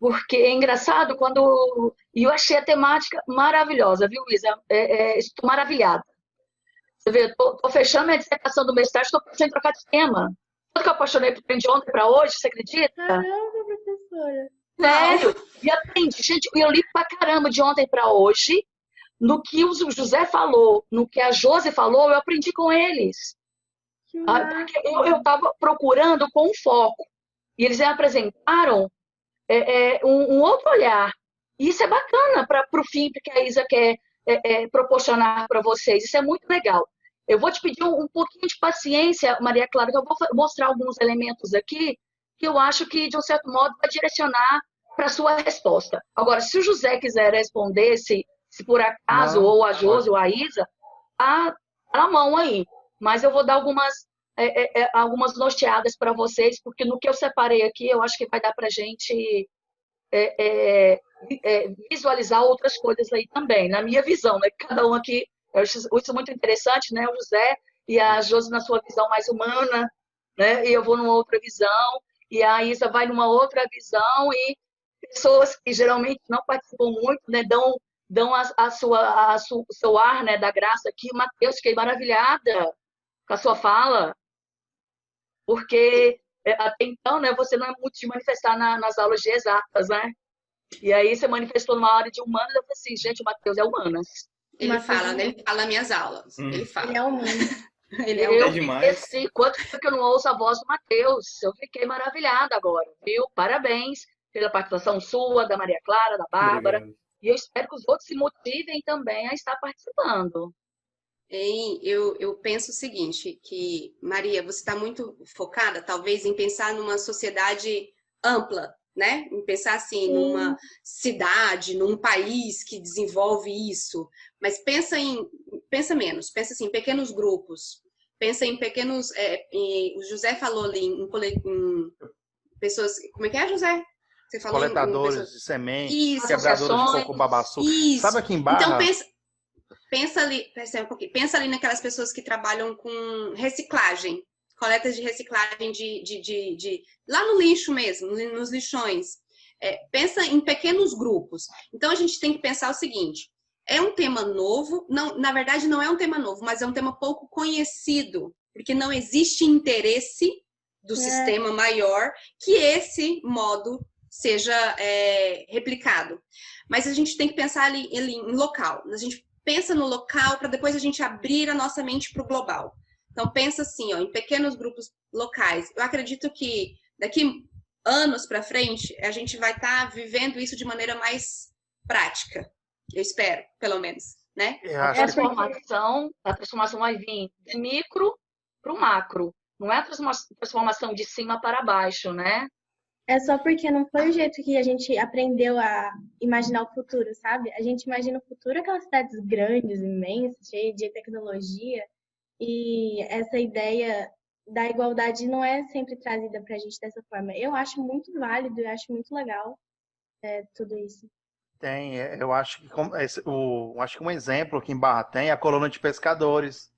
Porque é engraçado quando... E eu achei a temática maravilhosa, viu, Isa? Estou maravilhada. Você vê, estou fechando minha dissertação do mestrado, estou pensando em trocar de tema. Tudo que eu apaixonei por trem de ontem para hoje, você acredita? Caramba, professora. Sério. E aprendi. Gente, eu li pra caramba de ontem para hoje. No que o José falou, no que a Josi falou, eu aprendi com eles. Que Porque eu estava procurando com foco. E eles me apresentaram um outro olhar. E isso é bacana para o fim que a Isa quer proporcionar para vocês. Isso é muito legal. Eu vou te pedir um pouquinho de paciência, Maria Clara, que eu vou mostrar alguns elementos aqui que eu acho que, de um certo modo, vai direcionar para a sua resposta. Agora, se o José quiser responder, se por acaso, ou a Josi, ou a Isa, tá na mão aí. Mas eu vou dar algumas norteadas para vocês, porque no que eu separei aqui, eu acho que vai dar para a gente visualizar outras coisas aí também, na minha visão, né? Cada um aqui, eu acho isso muito interessante, né? O José e a Josi na sua visão mais humana, né? E eu vou numa outra visão, e a Isa vai numa outra visão, e pessoas que geralmente não participam muito, né? Dão o seu ar, né, da graça aqui. Matheus, fiquei maravilhada com a sua fala, porque até então, né, você não é muito de manifestar nas aulas de exatas, né? E aí você manifestou numa área de humanas, eu falei assim, gente, o Matheus é humanas. Ele fala nas minhas aulas. Ele fala. Ele é humano. Ele é Eu demais. esqueci quanto tempo que eu não ouço a voz do Matheus. Eu fiquei maravilhada agora, viu? Parabéns pela participação sua, da Maria Clara, da Bárbara. Obrigado. E eu espero que os outros se motivem também a estar participando. Eu penso o seguinte, que, Maria, você está muito focada, talvez, em pensar numa sociedade ampla, né? Em pensar, assim, numa cidade, num país que desenvolve isso. Mas pensa menos, pensa assim, em pequenos grupos. Pensa em pequenos... o José falou ali em pessoas... Como é que é, José? Você falou Coletadores de sementes, isso, quebradores de coco babaçu. isso. Sabe aqui em Barra? Então pensa ali naquelas pessoas que trabalham com reciclagem, coletas de reciclagem lá no lixo mesmo, nos lixões. Pensa em pequenos grupos. Então a gente tem que pensar o seguinte: é um tema novo, não, na verdade não é um tema novo, mas é um tema pouco conhecido, porque não existe interesse do sistema maior que esse modo seja replicado. Mas a gente tem que pensar ali em local. A gente pensa no local para depois a gente abrir a nossa mente para o global. Então pensa assim, ó, em pequenos grupos locais. Eu acredito que daqui anos para frente a gente vai estar vivendo isso de maneira mais prática. Eu espero, pelo menos, né? A transformação vai vir do micro para o macro. Não é a transformação de cima para baixo, né? É só porque não foi o jeito que a gente aprendeu a imaginar o futuro, sabe? A gente imagina o futuro aquelas cidades grandes, imensas, cheias de tecnologia, e essa ideia da igualdade não é sempre trazida pra gente dessa forma. Eu acho muito válido, eu acho muito legal tudo isso. Eu acho que um exemplo aqui em Barra tem a colônia de pescadores,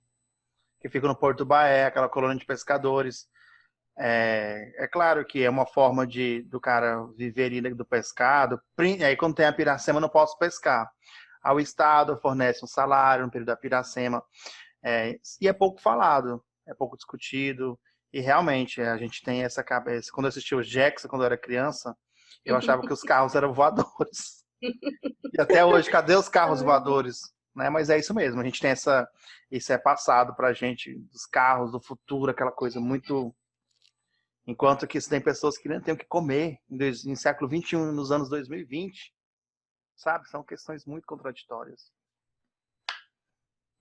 que fica no Porto Baé, aquela colônia de pescadores. É claro que é uma forma do cara viver ali do pescado. Aí quando tem a piracema, eu não posso pescar. Aí o Estado fornece um salário no período da piracema. E é pouco falado, é pouco discutido. E realmente a gente tem essa cabeça. Quando eu assisti o Jackson, quando eu era criança, Eu achava que os carros eram voadores. E até hoje, cadê os carros voadores? Né? Mas é isso mesmo, a gente tem isso é passado pra gente, dos carros, do futuro, aquela coisa muito... Enquanto que tem pessoas que nem têm o que comer em século XXI, nos anos 2020, sabe? São questões muito contraditórias.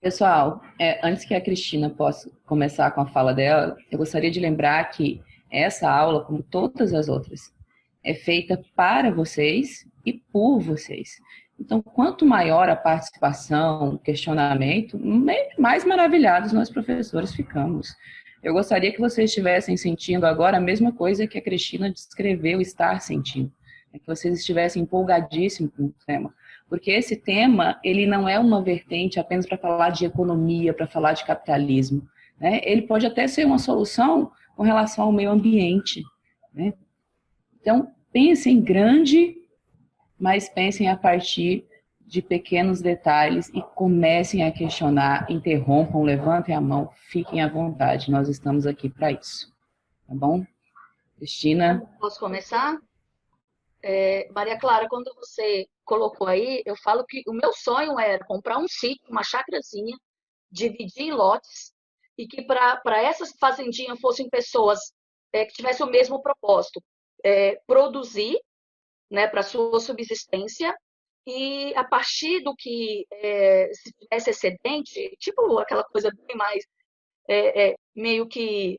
Pessoal, antes que a Cristina possa começar com a fala dela, eu gostaria de lembrar que essa aula, como todas as outras, é feita para vocês e por vocês. Então, quanto maior a participação, o questionamento, mais maravilhados nós professores ficamos. Eu gostaria que vocês estivessem sentindo agora a mesma coisa que a Cristina descreveu estar sentindo. Que vocês estivessem empolgadíssimos com o tema. Porque esse tema, ele não é uma vertente apenas para falar de economia, para falar de capitalismo. Né? Ele pode até ser uma solução com relação ao meio ambiente. Né? Então, pensem grande, mas pensem a partir de pequenos detalhes e comecem a questionar, interrompam, levantem a mão, fiquem à vontade. Nós estamos aqui para isso. Tá bom? Cristina? Posso começar? Maria Clara, quando você colocou aí, eu falo que o meu sonho era comprar um sítio, uma chácarazinha, dividir em lotes, e que para essas fazendinhas fossem pessoas que tivessem o mesmo propósito, produzir, né, para sua subsistência, e a partir do que se tivesse excedente, tipo aquela coisa bem mais, meio que...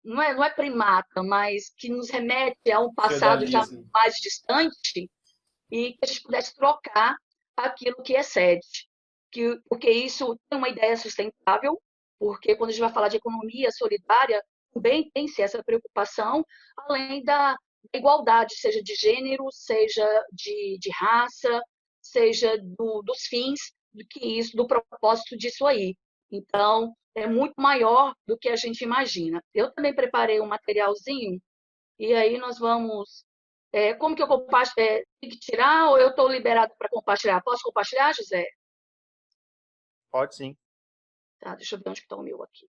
não é primata, mas que nos remete a um passado já mais distante, e que a gente pudesse trocar aquilo que excede. Porque isso tem uma ideia sustentável, porque quando a gente vai falar de economia solidária, também tem-se essa preocupação, além da igualdade, seja de gênero, seja de raça, seja dos fins do propósito disso aí. Então, é muito maior do que a gente imagina. Eu também preparei um materialzinho, e aí nós vamos... como que eu compartilho? Tem que tirar ou eu estou liberado para compartilhar? Posso compartilhar, José? Pode sim. Tá, deixa eu ver onde está o meu aqui.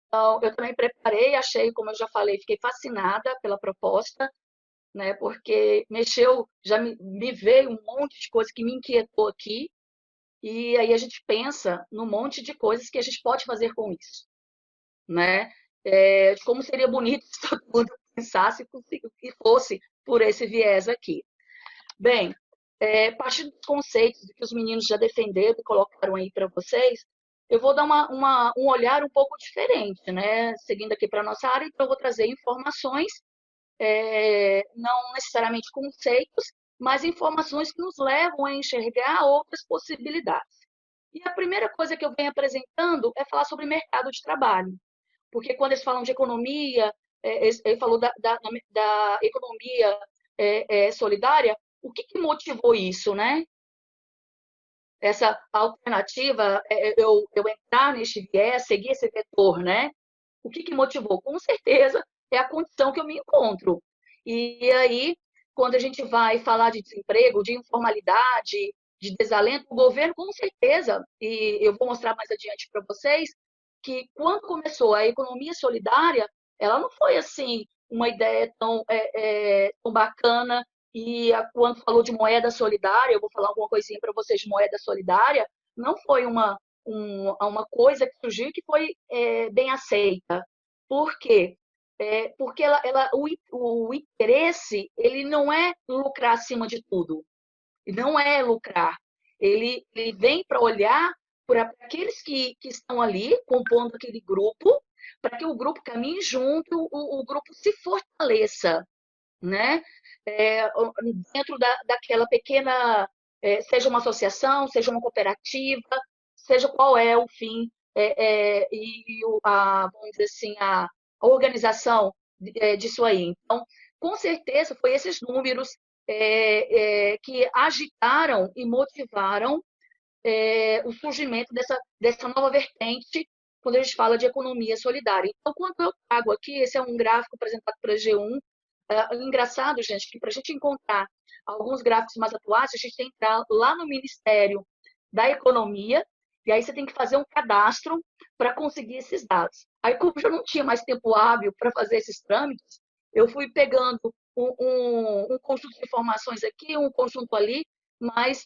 Então, eu também preparei, achei, como eu já falei, fiquei fascinada pela proposta, né, porque já me veio um monte de coisa que me inquietou aqui, e aí a gente pensa num monte de coisas que a gente pode fazer com isso, né? De como seria bonito se todo mundo pensasse e fosse por esse viés aqui. Bem, partindo dos conceitos que os meninos já defenderam e colocaram aí para vocês, eu vou dar um olhar um pouco diferente, né? Seguindo aqui para a nossa área, então eu vou trazer informações, não necessariamente conceitos, mas informações que nos levam a enxergar outras possibilidades. E a primeira coisa que eu venho apresentando é falar sobre mercado de trabalho. Porque quando eles falam de economia, ele falou da economia solidária, o que motivou isso, né? Essa alternativa, eu entrar neste viés, seguir esse vetor, né? O que motivou? Com certeza é a condição que eu me encontro. E aí, quando a gente vai falar de desemprego, de informalidade, de desalento, o governo, com certeza, e eu vou mostrar mais adiante para vocês, que quando começou a economia solidária, ela não foi assim uma ideia tão bacana, e quando falou de moeda solidária, eu vou falar alguma coisinha para vocês de moeda solidária, não foi uma coisa que surgiu que foi bem aceita. Por quê? Porque o interesse, ele não é lucrar acima de tudo. Não é lucrar. Ele vem para olhar para aqueles que estão ali, compondo aquele grupo, para que o grupo caminhe junto, o grupo se fortaleça, né? Dentro daquela pequena, seja uma associação, seja uma cooperativa, seja qual é o fim vamos dizer assim, a organização disso aí. Então, com certeza, foi esses números que agitaram e motivaram o surgimento dessa nova vertente quando a gente fala de economia solidária. Então, quando eu trago aqui, esse é um gráfico apresentado para a G1. Engraçado, gente, que para a gente encontrar alguns gráficos mais atuais, a gente tem que entrar lá no Ministério da Economia, e aí você tem que fazer um cadastro para conseguir esses dados. Aí, como eu não tinha mais tempo hábil para fazer esses trâmites, eu fui pegando um conjunto de informações aqui, um conjunto ali, mas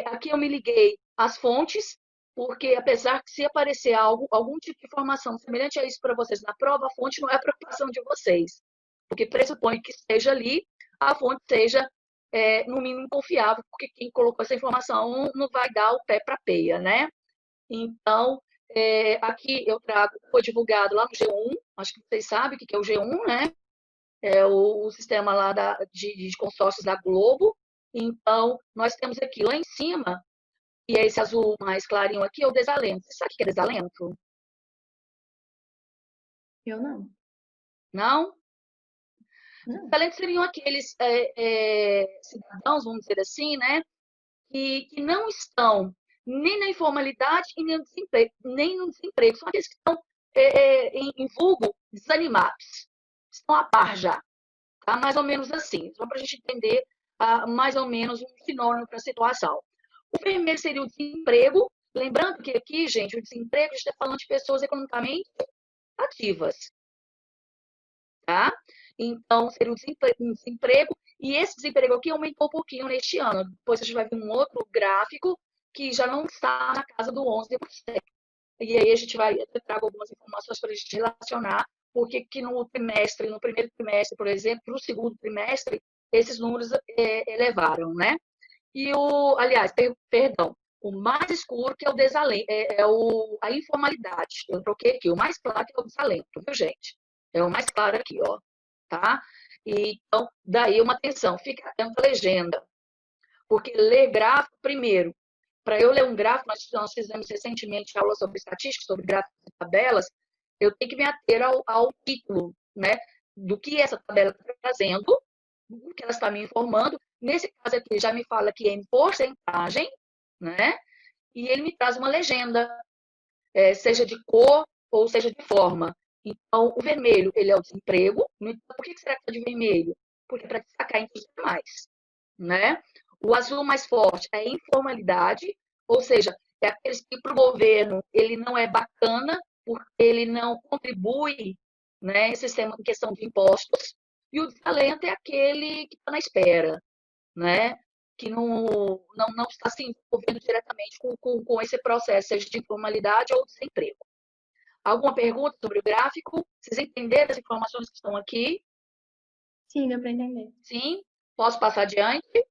aqui eu me liguei às fontes, porque apesar que se aparecer algum tipo de informação semelhante a isso para vocês na prova, a fonte não é a preocupação de vocês, porque pressupõe que esteja ali, a fonte seja, no mínimo, confiável, porque quem colocou essa informação não vai dar o pé para a peia, né? Então, aqui eu trago, foi divulgado lá no G1, acho que vocês sabem o que é o G1, né? É o sistema lá de consórcios da Globo. Então, nós temos aqui lá em cima, e é esse azul mais clarinho aqui, é o desalento. Você sabe o que é desalento? Eu não. Não? Não. Desalento seriam aqueles cidadãos, vamos dizer assim, né? Que não estão nem na informalidade e nem no desemprego. São aqueles que estão, em vulgo, desanimados. Estão a par já. Tá? Mais ou menos assim. Só para a gente entender mais ou menos um sinônimo para a situação. O vermelho seria o desemprego. Lembrando que aqui, gente, o desemprego, a gente está falando de pessoas economicamente ativas. Tá? Então, seria um desemprego. E esse desemprego aqui aumentou um pouquinho neste ano. Depois a gente vai ver um outro gráfico que já não está na casa do 11%. E aí a gente vai, eu trago algumas informações para a gente relacionar, porque que no primeiro trimestre, por exemplo, no segundo trimestre, esses números elevaram, né? E aliás, perdão, o mais escuro que é o desalento, a informalidade. Eu troquei aqui, o mais claro que é o desalento, viu, gente? É o mais claro aqui, ó, tá? Então, daí uma atenção, fica atento à legenda, porque ler gráfico, primeiro, para eu ler um gráfico, nós fizemos recentemente aula sobre estatística, sobre gráficos e tabelas, eu tenho que me ater ao título, né? Do que essa tabela está trazendo, do que ela está me informando. Nesse caso aqui, já me fala que é em porcentagem, né? E ele me traz uma legenda, seja de cor ou seja de forma. Então, o vermelho, ele é o desemprego. Por que será que está de vermelho? Porque é para destacar entre os demais, né? O azul mais forte é a informalidade, ou seja, é aqueles que para o governo ele não é bacana, porque ele não contribui, né, em sistema em questão de impostos. E o desalento é aquele que está na espera, né? Que não está se envolvendo diretamente com esse processo, seja de informalidade ou desemprego. Alguma pergunta sobre o gráfico? Vocês entenderam as informações que estão aqui? Sim, deu para entender. Sim? Posso passar adiante?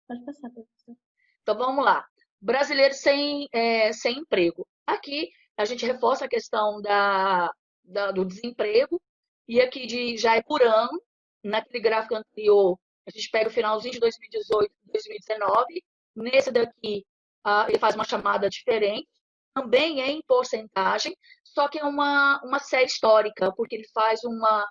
Pode passar, professor. Então, vamos lá. Brasileiro sem emprego. Aqui, a gente reforça a questão do desemprego, e aqui já é por ano. Naquele gráfico anterior, a gente pega o finalzinho de 2018, 2019. Nesse daqui, ele faz uma chamada diferente. Também é em porcentagem, só que é uma série histórica, porque ele faz uma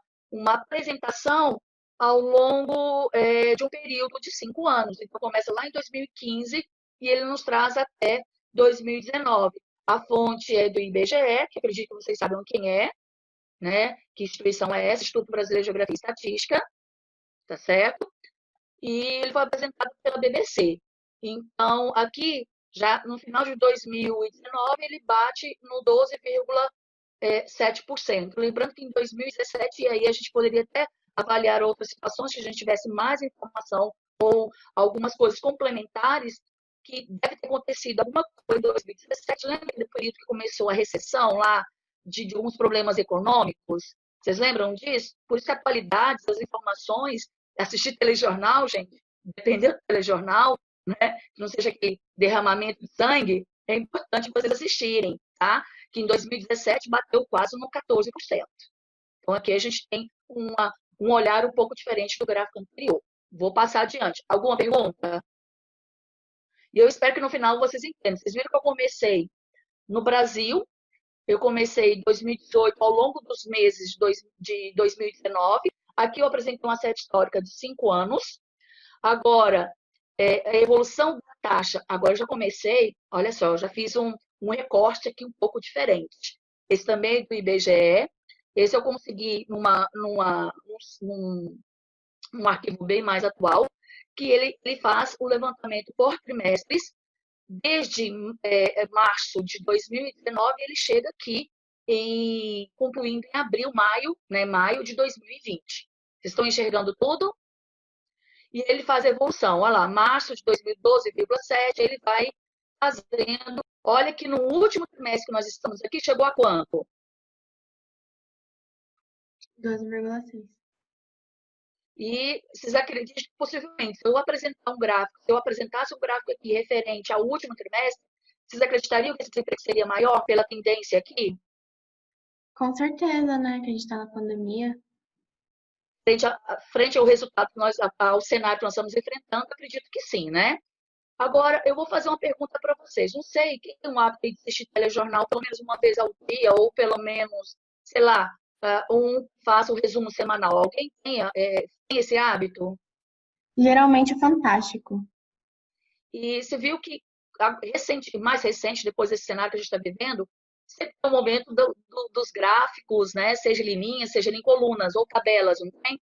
apresentação ao longo de um período de 5 anos. Então, começa lá em 2015 e ele nos traz até 2019. A fonte é do IBGE, que acredito que vocês sabem quem é, né? Que instituição é essa? Instituto Brasileiro de Geografia e Estatística, tá certo? E ele foi apresentado pela BBC. Então, aqui, já no final de 2019, ele bate no 12,7%. Lembrando que em 2017, e aí a gente poderia até avaliar outras situações, se a gente tivesse mais informação ou algumas coisas complementares, que deve ter acontecido alguma coisa em 2017, lembra do período que começou a recessão lá, de alguns problemas econômicos? Vocês lembram disso? Por isso que a qualidade das informações, assistir telejornal, gente, dependendo do telejornal, né, que não seja aquele derramamento de sangue, é importante vocês assistirem, tá? Que em 2017 bateu quase no 14%. Então, aqui a gente tem um olhar um pouco diferente do gráfico anterior. Vou passar adiante. Alguma pergunta? E eu espero que no final vocês entendam. Vocês viram que eu comecei no Brasil, eu comecei em 2018, ao longo dos meses de 2019. Aqui eu apresentei uma série histórica de 5 anos. Agora, a evolução da taxa, agora eu já comecei, olha só, eu já fiz um recorte aqui um pouco diferente. Esse também é do IBGE. Esse eu consegui num arquivo bem mais atual, que ele faz o levantamento por trimestres. Desde março de 2019, ele chega aqui concluindo em abril, maio, né, maio de 2020. Vocês estão enxergando tudo? E ele faz a evolução. Olha lá, março de 2012,7, ele vai fazendo. Olha que no último trimestre que nós estamos aqui, chegou a quanto? 12,6. E vocês acreditam que, possivelmente, se eu apresentasse um gráfico aqui referente ao último trimestre, vocês acreditariam que esse desemprego seria maior pela tendência aqui? Com certeza, né? Que a gente está na pandemia. Frente ao resultado ao cenário que nós estamos enfrentando, acredito que sim, né? Agora, eu vou fazer uma pergunta para vocês. Não sei, quem tem um hábito de assistir telejornal pelo menos uma vez ao dia, ou pelo menos, sei lá, faça o resumo semanal. Alguém tem esse hábito? Geralmente é fantástico. E você viu que mais recente, depois desse cenário que a gente está vivendo, sempre tem um momento dos gráficos, né? Seja em linhas, seja em colunas ou tabelas, não tem?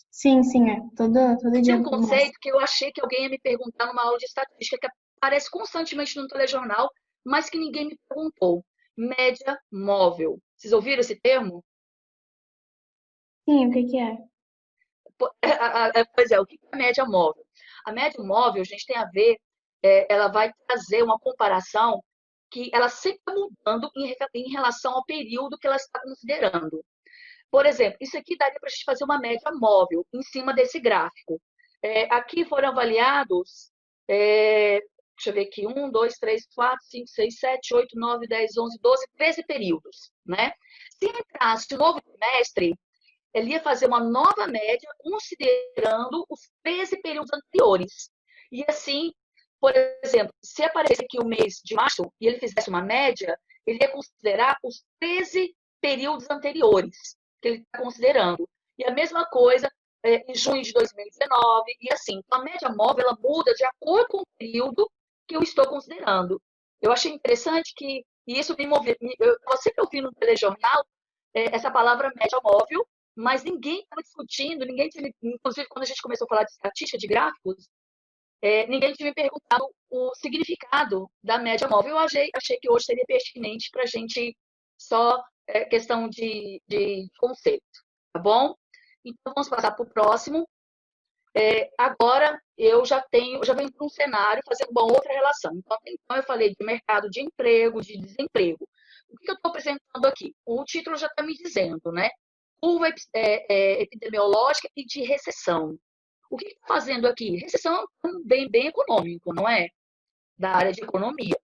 Sim, é. Todo Tem dia um eu mostro. conceito que eu achei que alguém ia me perguntar numa aula de estatística, que aparece constantemente no telejornal, mas que ninguém me perguntou. Média móvel. Vocês ouviram esse termo? Sim, o que é? Pois é, o que é a média móvel? A média móvel, a gente tem a ver, ela vai trazer uma comparação que ela sempre está mudando em relação ao período que ela está considerando. Por exemplo, isso aqui daria para a gente fazer uma média móvel em cima desse gráfico. Aqui foram avaliados, deixa eu ver aqui, 1, 2, 3, 4, 5, 6, 7, 8, 9, 10, 11, 12, 13 períodos, né? Se entrasse o novo trimestre, ele ia fazer uma nova média considerando os 13 períodos anteriores. E assim, por exemplo, se aparecesse aqui o mês de março e ele fizesse uma média, ele ia considerar os 13 períodos anteriores que ele está considerando. E a mesma coisa em junho de 2019, e assim. Então, a média móvel ela muda de acordo com o período que eu estou considerando. Eu achei interessante que isso me moveu. Eu estava sempre ouvindo no telejornal essa palavra média móvel, mas ninguém estava discutindo, inclusive quando a gente começou a falar de estatística, de gráficos, ninguém tinha me perguntado o significado da média móvel. Eu achei que hoje seria pertinente para a gente só questão de conceito, tá bom? Então, vamos passar para o próximo. Agora, eu já venho para um cenário fazendo uma outra relação. Então, eu falei de mercado de emprego, de desemprego. O que eu estou apresentando aqui? O título já está me dizendo, né? Curva epidemiológica e de recessão. O que está fazendo aqui? Recessão é um bem econômico, não é? Da área de economia.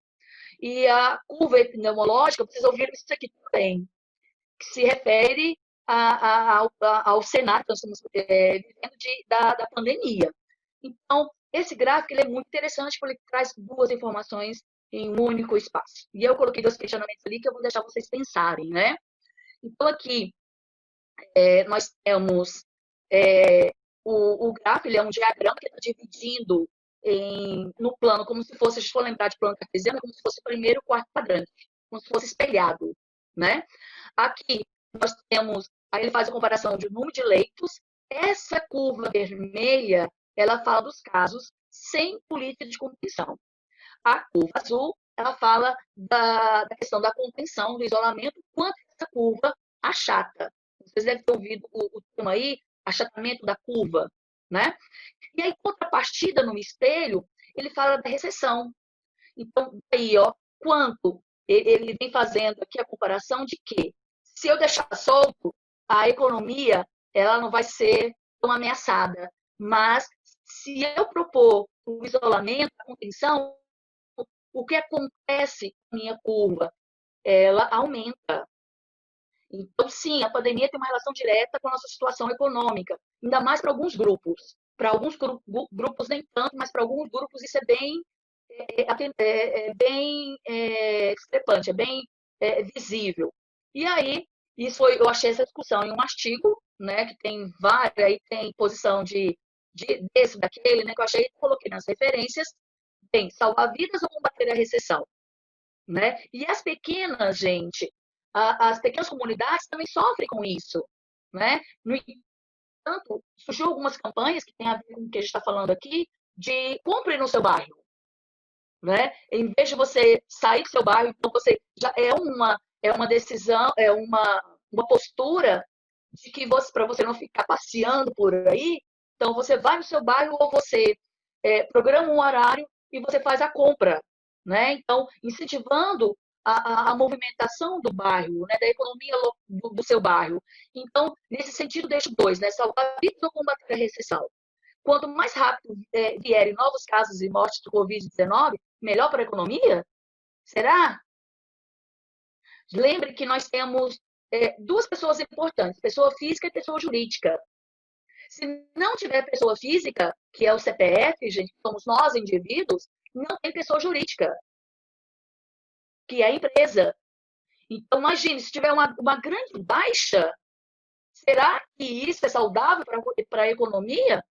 E a curva epidemiológica, vocês ouviram isso aqui também, que se refere ao cenário que nós estamos vivendo da pandemia. Então, esse gráfico ele é muito interessante porque ele traz duas informações em um único espaço. E eu coloquei dois questionamentos ali que eu vou deixar vocês pensarem, né? Então, aqui, nós temos o gráfico, ele é um diagrama que está dividindo no plano, como se fosse, se a gente for lembrar de plano cartesiano, como se fosse o primeiro e o quarto quadrante, como se fosse espelhado, né? Aqui, nós temos, aí ele faz a comparação de número de leitos. Essa curva vermelha, ela fala dos casos sem política de contenção. A curva azul, ela fala da questão da contenção, do isolamento, quanto essa curva achata. Vocês devem ter ouvido o termo aí, achatamento da curva, né? E aí, contrapartida no espelho, ele fala da recessão. Então, aí, ó, quanto ele vem fazendo aqui a comparação de que, se eu deixar solto, a economia ela não vai ser tão ameaçada. Mas, se eu propor o isolamento, a contenção, o que acontece com a minha curva? Ela aumenta. Então, sim, a pandemia tem uma relação direta com a nossa situação econômica, ainda mais para alguns grupos. Para alguns grupos nem tanto, mas para alguns grupos isso é bem discrepante, é bem visível. E aí, eu achei essa discussão em um artigo, né, que tem várias, aí tem posição desse, daquele, né, que eu achei, coloquei nas referências, tem salvar vidas ou combater a recessão, né? E as pequenas, gente, as pequenas comunidades também sofrem com isso, né? No entanto, surgiu algumas campanhas que tem a ver com o que a gente está falando aqui, de compre no seu bairro, né? Em vez de você sair do seu bairro, então você já é uma decisão, é uma postura de que para você não ficar passeando por aí, então você vai no seu bairro ou você programa um horário e você faz a compra, né? Então, incentivando a movimentação do bairro, né? Da economia do seu bairro. Então, nesse sentido, deixo dois, né? Salvar vidas ou combater a recessão. Quanto mais rápido vierem novos casos e mortes do Covid-19, melhor para a economia? Será? Lembre que nós temos duas pessoas importantes, pessoa física e pessoa jurídica. Se não tiver pessoa física, que é o CPF, gente, somos nós, indivíduos, não tem pessoa jurídica, que é a empresa. Então, imagine, se tiver uma grande baixa, será que isso é saudável para a economia?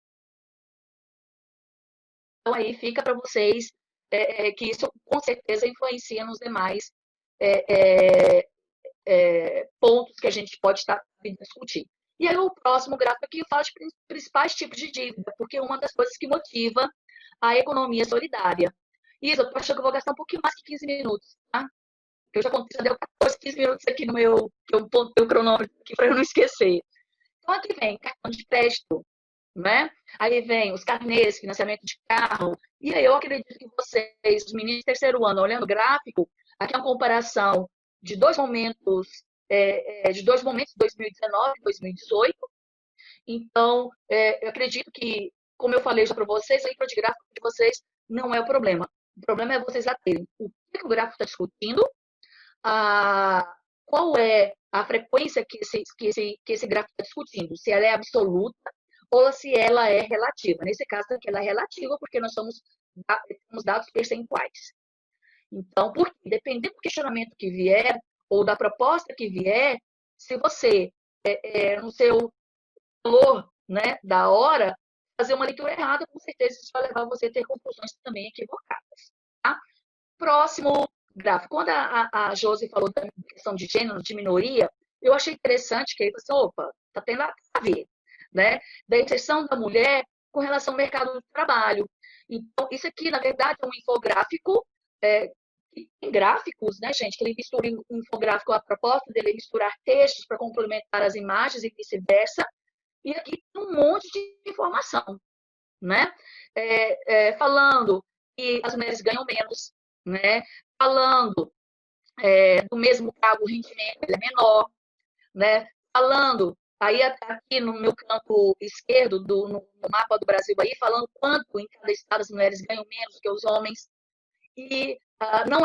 Então, aí fica para vocês que isso, com certeza, influencia nos demais pontos que a gente pode estar discutindo. E aí, o próximo gráfico aqui fala de principais tipos de dívida, porque é uma das coisas que motiva a economia solidária. Isa, eu tô achando que eu vou gastar um pouquinho mais que 15 minutos, tá? Eu já contei, já deu 14, 15 minutos aqui no meu cronômetro aqui para eu não esquecer. Então, aqui vem cartão de crédito, né? Aí vem os carnês, financiamento de carro. E aí eu acredito que vocês, os meninos de terceiro ano, olhando o gráfico, aqui é uma comparação de dois momentos, 2019 e 2018. Então, eu acredito que, como eu falei já para vocês, a leitura de gráfico de vocês não é o problema. O problema é vocês aterem o que o gráfico está discutindo, qual é a frequência que esse gráfico está discutindo, se ela é absoluta ou se ela é relativa. Nesse caso aqui, ela é relativa, porque nós temos dados percentuais. Então, dependendo do questionamento que vier, ou da proposta que vier, se você, no seu valor, né, da hora, fazer uma leitura errada, com certeza isso vai levar você a ter conclusões também equivocadas. Tá? Próximo gráfico. Quando a Josi falou da questão de gênero, de minoria, eu achei interessante que aí você, opa, tá tendo a ver, né? Da inserção da mulher com relação ao mercado do trabalho. Então, isso aqui, na verdade, é um infográfico, tem gráficos, né, gente, que ele mistura um infográfico, a proposta dele é misturar textos para complementar as imagens e vice-versa, e aqui tem um monte de informação, né? Falando que as mulheres ganham menos, né? Falando do mesmo cargo, o rendimento ele é menor, né? Falando, aí aqui no meu canto esquerdo, no mapa do Brasil, aí, falando quanto em cada estado as mulheres ganham menos do que os homens. E não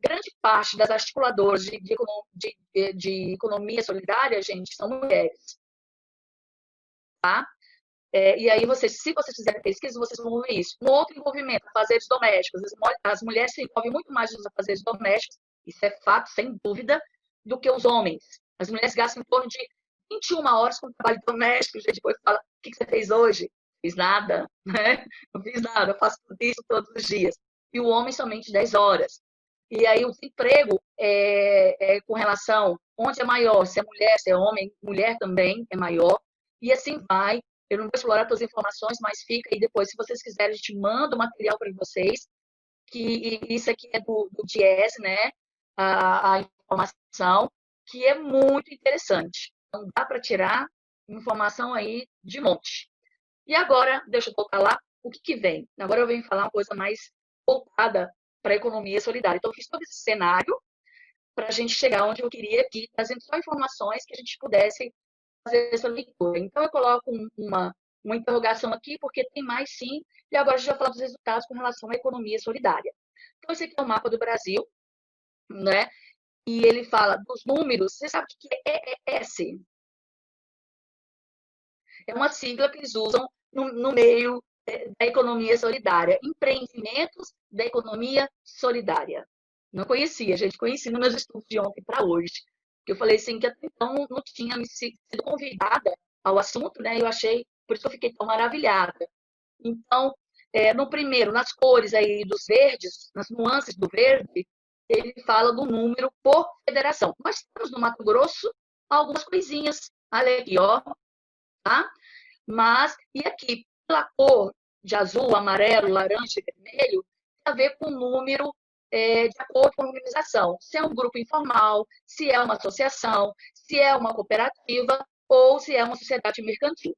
grande parte das articuladoras de economia solidária, gente, são mulheres. Tá? E aí, se vocês fizerem pesquisa, vocês vão ver isso. Um outro envolvimento, afazeres domésticos. As mulheres se envolvem muito mais nos afazeres domésticos, isso é fato, sem dúvida, do que os homens. As mulheres gastam em torno de 21 horas com trabalho doméstico, e depois fala, o que você fez hoje? Fiz nada, né? Não fiz nada, eu faço tudo isso todos os dias. E o homem somente 10 horas. E aí o desemprego com relação, onde é maior, se é mulher, se é homem, mulher também é maior. E assim vai. Eu não vou explorar todas as informações, mas fica aí depois. Se vocês quiserem, a gente manda o material para vocês. Que isso aqui é do DIEESE, né? A informação, que é muito interessante. Então, dá para tirar informação aí de monte. E agora, deixa eu voltar lá, o que vem? Agora eu venho falar uma coisa mais voltada para a economia solidária. Então, eu fiz todo esse cenário para a gente chegar onde eu queria aqui, trazendo só informações que a gente pudesse fazer essa leitura. Então, eu coloco uma interrogação aqui, porque tem mais sim, e agora a gente vai falar dos resultados com relação à economia solidária. Então, esse aqui é o mapa do Brasil, né? E ele fala dos números. Você sabe o que é ES? É uma sigla que eles usam no meio da economia solidária. Empreendimentos da economia solidária. Não conhecia, gente. Conheci nos meus estudos de ontem para hoje. Eu falei assim, que até então não tinha me sido convidada ao assunto, né? Eu achei, por isso eu fiquei tão maravilhada. Então, no primeiro, nas cores aí dos verdes, nas nuances do verde, ele fala do número por federação. Nós temos no Mato Grosso algumas coisinhas. Olha aqui, ó. Tá? Mas, e aqui, pela cor de azul, amarelo, laranja e vermelho, tem a ver com o número de acordo com a organização. Se é um grupo informal, se é uma associação, se é uma cooperativa ou se é uma sociedade mercantil.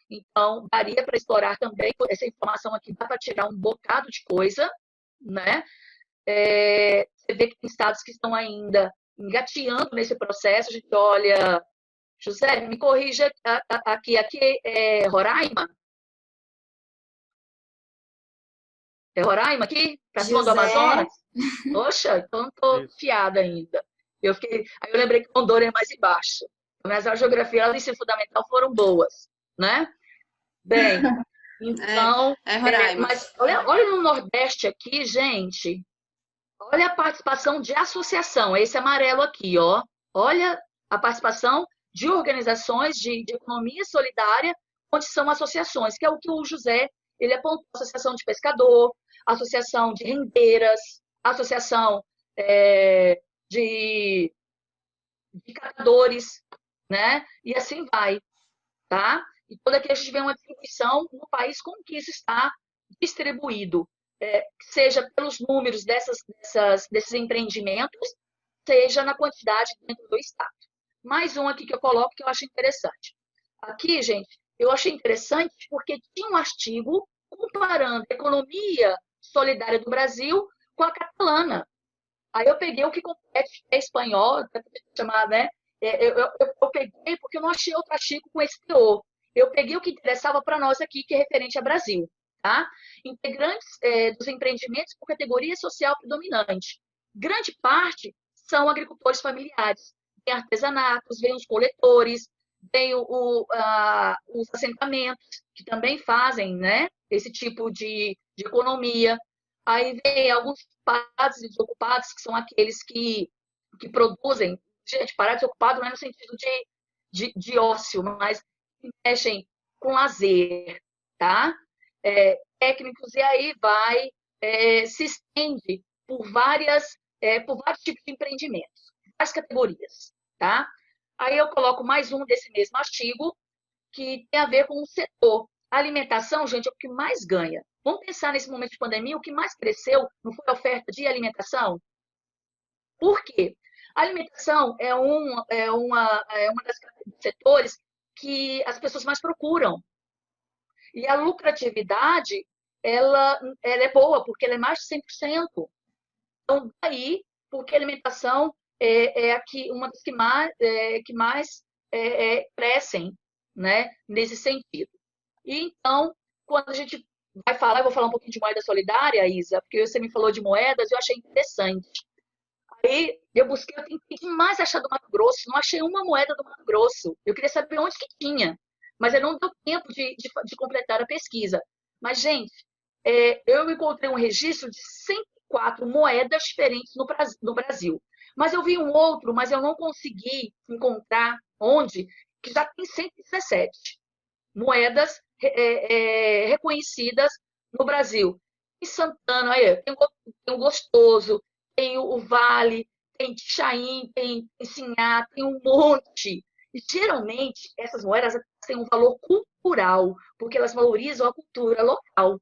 Então, daria para explorar também essa informação aqui, dá para tirar um bocado de coisa, né? Você vê que tem estados que estão ainda engateando nesse processo. A gente olha, José, me corrija aqui é Roraima? É Roraima aqui? Para cima do Amazonas? Poxa, então não estou fiada ainda. Aí eu lembrei que Rondônia é mais embaixo. Mas a geografia e o ensino fundamental foram boas, né? Bem, então... Roraima. Mas olha no Nordeste aqui, gente. Olha a participação de associação, esse amarelo aqui, ó. Olha a participação de organizações de economia solidária, onde são associações, que é o que o José ele apontou: associação de pescador, associação de rendeiras, associação de catadores, né? E assim vai, tá? E toda aqui a gente vê uma distribuição no país como que isso está distribuído, seja pelos números desses empreendimentos, seja na quantidade dentro do estado. Mais um aqui que eu coloco que eu acho interessante. Aqui, gente, eu achei interessante porque tinha um artigo comparando a economia solidária do Brasil com a catalana. Aí eu peguei o que compete, é espanhol, chamar, né? Eu peguei porque eu não achei outro artigo com esse teor. Eu peguei o que interessava para nós aqui, que é referente ao Brasil. Tá? Integrantes dos empreendimentos por categoria social predominante. Grande parte são agricultores familiares. Tem artesanatos, vem os coletores, vem os assentamentos, que também fazem, né, esse tipo de economia. Aí vem alguns parados e desocupados, que são aqueles que produzem. Gente, parado e desocupado não é no sentido de ócio, mas que mexem com lazer, tá? Técnicos, e aí se estende por vários tipos de empreendimentos, várias categorias, tá? Aí eu coloco mais um desse mesmo artigo, que tem a ver com o setor. A alimentação, gente, é o que mais ganha. Vamos pensar nesse momento de pandemia, o que mais cresceu não foi a oferta de alimentação? Por quê? A alimentação é uma das setores que as pessoas mais procuram. E a lucratividade, ela é boa, porque ela é mais de 100%. Então, daí, porque a alimentação aqui uma das que mais crescem, né, nesse sentido. E, então, quando a gente vai falar, eu vou falar um pouquinho de moeda solidária, Isa, porque você me falou de moedas, eu achei interessante. Aí, eu tentei demais achar do Mato Grosso, não achei uma moeda do Mato Grosso. Eu queria saber onde que tinha. Mas não deu tempo de completar a pesquisa. Mas, gente, eu encontrei um registro de 104 moedas diferentes no Brasil. Mas eu vi um outro, mas eu não consegui encontrar onde, que já tem 117 moedas reconhecidas no Brasil. Em Santana, aí, tem o Gostoso, tem o Vale, tem Chaim, tem Sinhá, tem um monte. E, geralmente, essas moedas têm um valor cultural, porque elas valorizam a cultura local.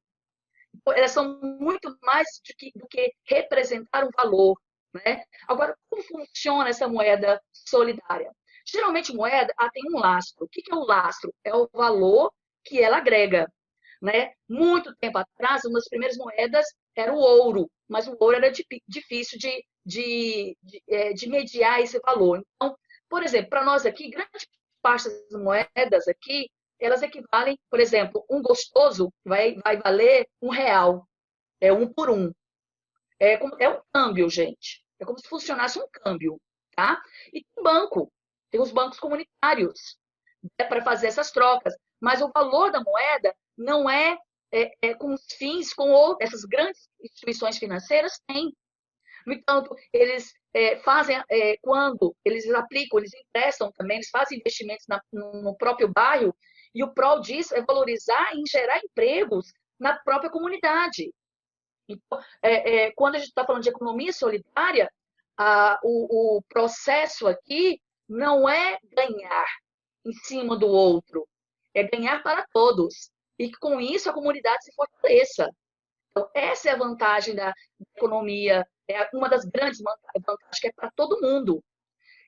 Elas são muito mais do que representar um valor, né? Agora, como funciona essa moeda solidária? Geralmente, moeda tem um lastro. O que é o lastro? É o valor que ela agrega, né? Muito tempo atrás, uma das primeiras moedas era o ouro, mas o ouro era difícil de mediar esse valor. Então, por exemplo, para nós aqui, grande parte das moedas aqui, elas equivalem, por exemplo, um Gostoso vai valer R$1, é 1 por 1. É um câmbio, gente. É como se funcionasse um câmbio, tá? E tem banco, tem os bancos comunitários, para fazer essas trocas. Mas o valor da moeda não é com os fins, com essas grandes instituições financeiras têm. No entanto, eles fazem, quando eles aplicam, eles emprestam também, eles fazem investimentos no próprio bairro, e o prol disso é valorizar e gerar empregos na própria comunidade. Então, quando a gente está falando de economia solidária, o processo aqui não é ganhar em cima do outro, é ganhar para todos. E que com isso a comunidade se fortaleça. Então, essa é a vantagem da economia, é uma das grandes vantagens, que é para todo mundo.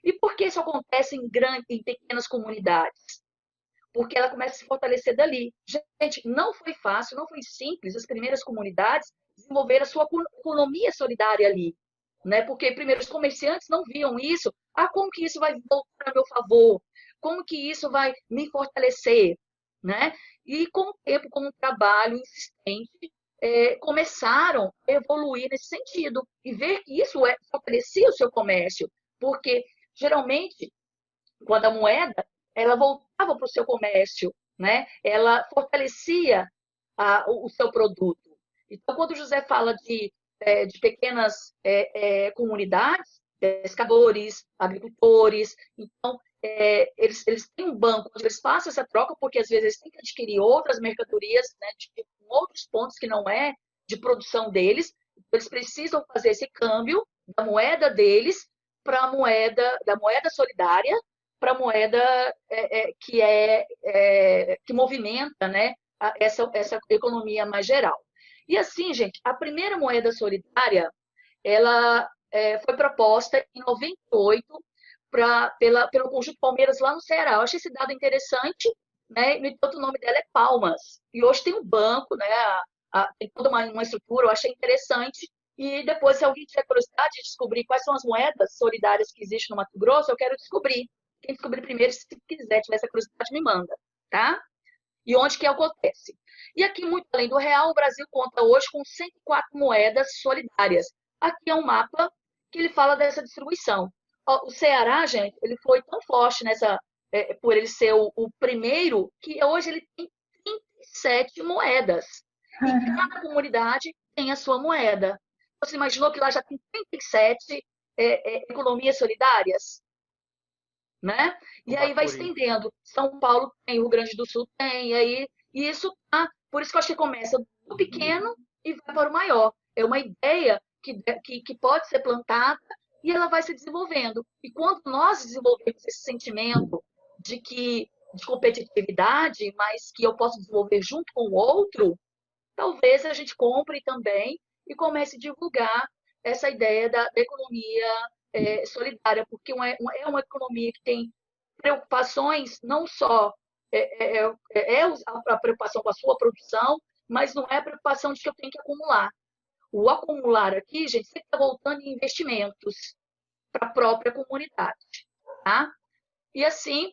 E por que isso acontece em pequenas comunidades? Porque ela começa a se fortalecer dali. Gente, não foi fácil, não foi simples as primeiras comunidades desenvolver a sua economia solidária ali, né? Porque primeiro os comerciantes não viam isso. Ah, como que isso vai voltar a meu favor? Como que isso vai me fortalecer, né? E com o tempo, com um trabalho insistente, começaram a evoluir nesse sentido e ver que isso fortalecia o seu comércio, porque geralmente quando a moeda ela voltava para o seu comércio, né? Ela fortalecia o seu produto. Então, quando o José fala de pequenas comunidades, pescadores, agricultores, então eles têm um banco onde eles fazem essa troca, porque às vezes eles têm que adquirir outras mercadorias, né, de outros pontos que não é de produção deles, eles precisam fazer esse câmbio da moeda deles para a moeda da moeda solidária, para a moeda que movimenta, né, essa economia mais geral. E assim, gente, a primeira moeda solidária, ela foi proposta em 98 pelo Conjunto Palmeiras lá no Ceará. Eu achei esse dado interessante, né? No entanto, o nome dela é Palmas. E hoje tem um banco, né? Tem toda uma estrutura, eu achei interessante. E depois, se alguém tiver curiosidade de descobrir quais são as moedas solidárias que existem no Mato Grosso, eu quero descobrir. Quem descobrir primeiro, se quiser, tiver essa curiosidade, me manda, tá? E onde que acontece? E aqui, muito além do real, o Brasil conta hoje com 104 moedas solidárias. Aqui é um mapa que ele fala dessa distribuição. O Ceará, gente, ele foi tão forte por ele ser o primeiro, que hoje ele tem 37 moedas. E cada comunidade tem a sua moeda. Você imaginou que lá já tem 37 economias solidárias? Né? E aí vai estendendo. São Paulo tem, o Rio Grande do Sul tem, e isso por isso que eu acho que começa do pequeno e vai para o maior. É uma ideia que pode ser plantada e ela vai se desenvolvendo. E quando nós desenvolvemos esse sentimento de competitividade, mas que eu posso desenvolver junto com o outro, talvez a gente compre também e comece a divulgar essa ideia da economia solidária, porque é uma economia que tem preocupações, não só a preocupação com a sua produção, mas não é a preocupação de que eu tenho que acumular. O acumular aqui, gente, sempre está voltando em investimentos para a própria comunidade. Tá? E assim,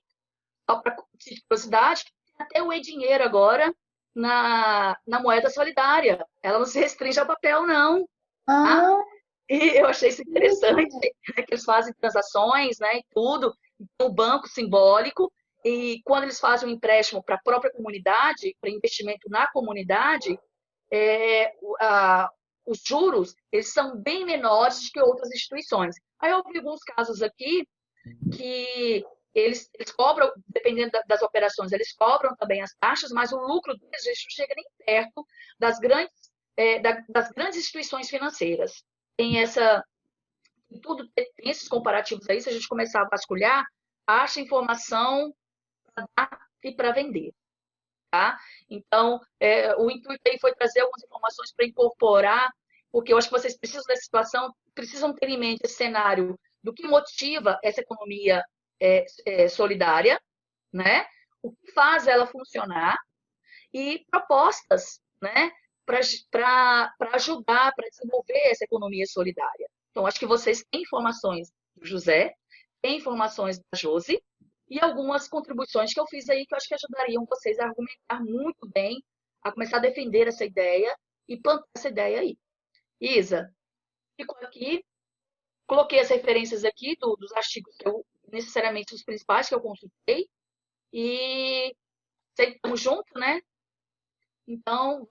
só para curiosidade, até o e-dinheiro agora na moeda solidária. Ela não se restringe ao papel, não. Tá? E eu achei isso interessante, né, que eles fazem transações, né, e tudo, no banco simbólico, e quando eles fazem um empréstimo para a própria comunidade, para investimento na comunidade, os juros, eles são bem menores do que outras instituições. Aí eu vi alguns casos aqui que eles cobram, dependendo das operações, eles cobram também as taxas, mas o lucro deles não chega nem perto das grandes instituições financeiras. Tem esses comparativos aí, se a gente começar a vasculhar, acha informação para dar e para vender. Tá? Então, o intuito aí foi trazer algumas informações para incorporar, porque eu acho que vocês precisam dessa situação, precisam ter em mente esse cenário do que motiva essa economia solidária, né? O que faz ela funcionar e propostas, né? Para ajudar, para desenvolver essa economia solidária. Então, acho que vocês têm informações do José, têm informações da Josi, e algumas contribuições que eu fiz aí que eu acho que ajudariam vocês a argumentar muito bem, a começar a defender essa ideia e plantar essa ideia aí. Isa, ficou aqui, coloquei as referências aqui dos artigos que necessariamente os principais que eu consultei, e estamos juntos, né? Então,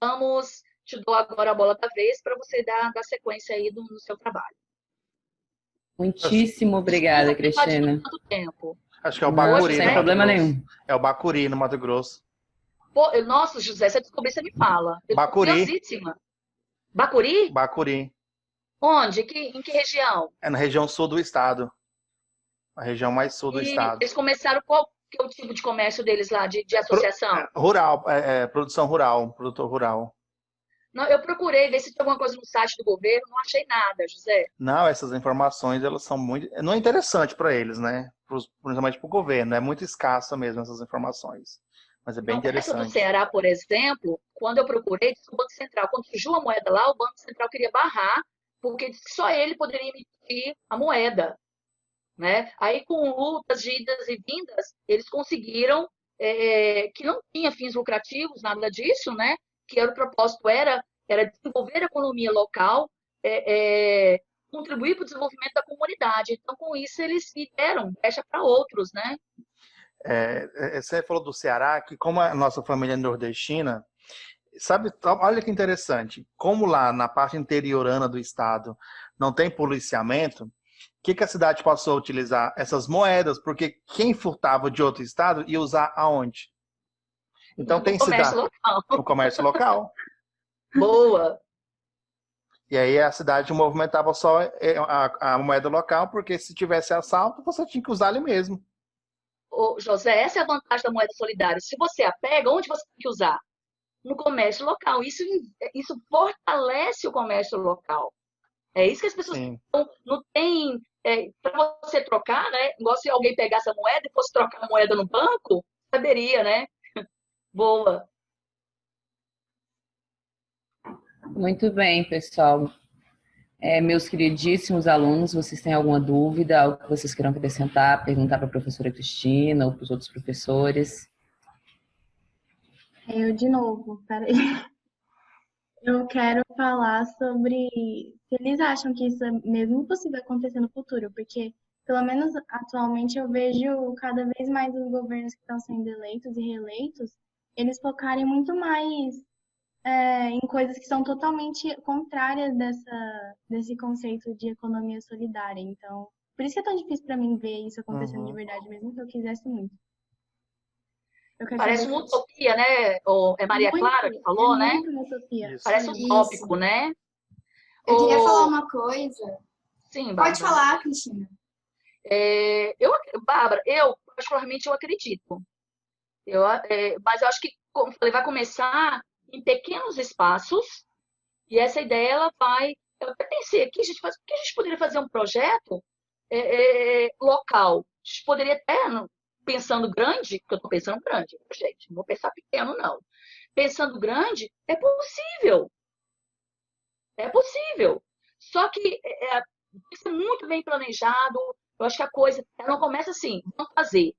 te dou agora a bola da vez para você dar sequência aí no seu trabalho. Muitíssimo obrigada, Cristina. Tanto tempo. Acho que é o Bacuri. Sem problema nenhum. É o Bacuri, no Mato Grosso. Pô, nossa, José, se eu descobrir, você me fala. Bacuri. Bacuri? Bacuri. Onde? Em que região? É na região sul do estado. A região mais sul do estado. Eles começaram, qual que é o tipo de comércio deles lá, de associação? Rural, produção rural, produtor rural. Não, eu procurei ver se tinha alguma coisa no site do governo, não achei nada, José. Não, essas informações, elas são muito... Não é interessante para eles, né? Principalmente para o governo. É muito escassa mesmo essas informações. Mas é bem Não, essa do interessante. Ceará, por exemplo, quando eu procurei, disse que o Banco Central, quando surgiu a moeda lá, o Banco Central queria barrar, porque disse que só ele poderia emitir a moeda, né? Aí, com lutas de idas e vindas, eles conseguiram que não tinha fins lucrativos, nada disso, né? Que era o propósito era desenvolver a economia local, contribuir para o desenvolvimento da comunidade. Então, com isso, eles deram brecha para outros, né? Você falou do Ceará, que como a nossa família é nordestina, sabe, olha que interessante, como lá na parte interiorana do estado não tem policiamento, o que a cidade passou a utilizar? Essas moedas, porque quem furtava de outro estado ia usar aonde? Então No tem comércio cidade local. no comércio local. Boa! E aí a cidade movimentava só a moeda local, porque se tivesse assalto, você tinha que usar ali mesmo. Ô, José, essa é a vantagem da moeda solidária. Se você a pega, onde você tem que usar? No comércio local. Isso fortalece o comércio local. É isso que as pessoas Sim. não têm. Para você trocar, né? Igual se alguém pegasse a moeda e fosse trocar a moeda no banco, saberia, né? Boa. Muito bem, pessoal. Meus queridíssimos alunos, vocês têm alguma dúvida, algo que vocês queiram acrescentar, perguntar para a professora Cristina ou para os outros professores? Eu de novo, peraí. Eu quero falar sobre se eles acham que isso é mesmo possível acontecer no futuro, porque, pelo menos atualmente, eu vejo cada vez mais os governos que estão sendo eleitos e reeleitos, eles focarem muito mais em coisas que são totalmente contrárias desse conceito de economia solidária. Então, por isso que é tão difícil para mim ver isso acontecendo de Uhum. verdade, mesmo que eu quisesse muito. Eu quero Parece saber uma utopia, né? É Maria Clara que é falou, né? muito uma utopia. Isso. Parece utópico, Isso. né? Eu queria falar Ô, uma coisa. sim, Pode Bárbara. falar, Cristina. Bárbara, eu particularmente eu acredito. Mas eu acho que, como eu falei, vai começar em pequenos espaços e essa ideia ela vai. Eu até pensei aqui, por que a gente poderia fazer um projeto local? A gente poderia até, pensando grande, porque eu estou pensando grande, gente, não vou pensar pequeno, não. Pensando grande, é possível. É possível. Só que tem que ser muito bem planejado. Eu acho que a coisa ela não começa assim, vamos fazer,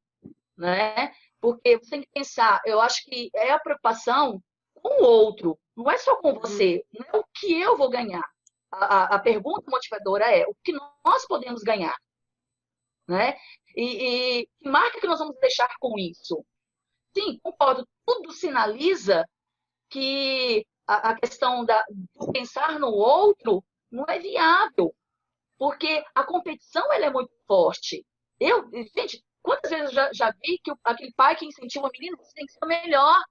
né? Porque você tem que pensar, eu acho que é a preocupação com o outro, não é só com você, não é o que eu vou ganhar. A pergunta motivadora é o que nós podemos ganhar, né? E que marca que nós vamos deixar com isso? Sim, concordo, tudo sinaliza que a questão do pensar no outro não é viável, porque a competição ela é muito forte. Gente, quantas vezes eu já vi que aquele pai que incentiva o menino, você tem que ser o melhor,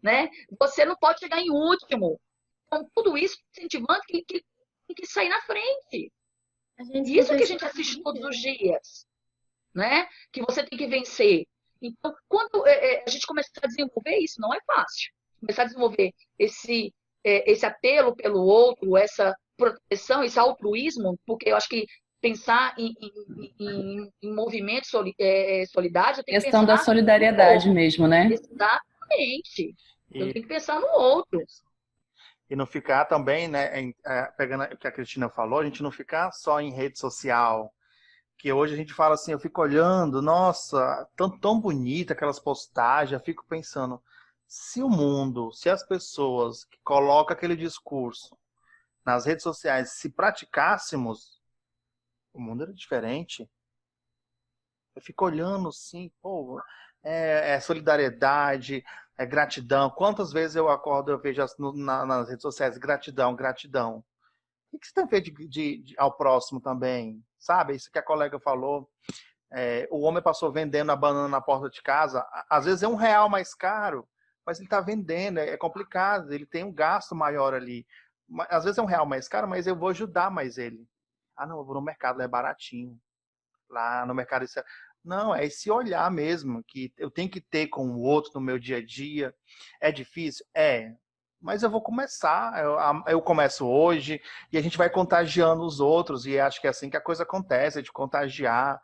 né? Você não pode chegar em último. Então, tudo isso incentivando que tem que sair na frente. E isso que a gente assiste todos os dias, né? Que você tem que vencer. Então, quando a gente começar a desenvolver isso, não é fácil. Começar a desenvolver esse apelo pelo outro, essa proteção, esse altruísmo, porque eu acho que pensar em movimento solidário, tem que Questão da pensar solidariedade mesmo, né? exatamente. Eu E, tenho que pensar no outro. e não ficar também, né, pegando o que a Cristina falou, a gente não ficar só em rede social. Que hoje a gente fala assim, eu fico olhando, nossa, tão bonita aquelas postagens, eu fico pensando, se o mundo, se as pessoas que colocam aquele discurso nas redes sociais, se praticássemos, o mundo era diferente. Eu fico olhando assim, pô, solidariedade, é gratidão. Quantas vezes eu acordo, eu vejo nas redes sociais, gratidão, gratidão. O que você tem feito ao próximo também? Sabe, isso que a colega falou. O homem passou vendendo a banana na porta de casa. Às vezes é R$ 1 mais caro, mas ele está vendendo. É complicado, ele tem um gasto maior ali. Às vezes é R$ 1 mais caro, mas eu vou ajudar mais ele. Ah, não, eu vou no mercado, lá é baratinho. Lá no mercado isso Não, é esse olhar mesmo que eu tenho que ter com o outro no meu dia a dia. É difícil? É. mas eu vou começar, eu começo hoje, e a gente vai contagiando os outros, e acho que é assim que a coisa acontece, é de contagiar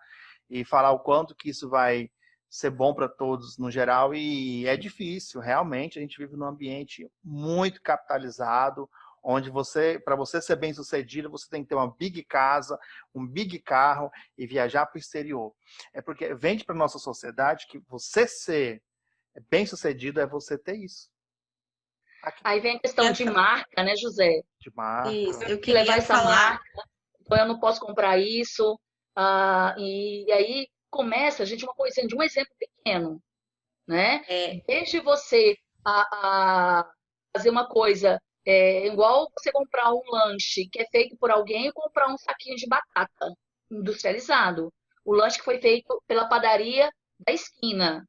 e falar o quanto que isso vai ser bom para todos no geral, e é difícil, realmente, a gente vive num ambiente muito capitalizado, onde para você ser bem-sucedido, você tem que ter uma big casa, um big carro e viajar para o exterior. É porque vende para nossa sociedade que você ser bem-sucedido é você ter isso. Aqui, Aí vem a questão de marca, né, José? de marca. Isso, Eu eu tenho que levar queria essa falar. marca, então eu não posso comprar isso. E aí começa, gente, uma coisa de um exemplo pequeno, né? Desde você fazer uma coisa igual você comprar um lanche que é feito por alguém e comprar um saquinho de batata industrializado. O lanche que foi feito pela padaria da esquina,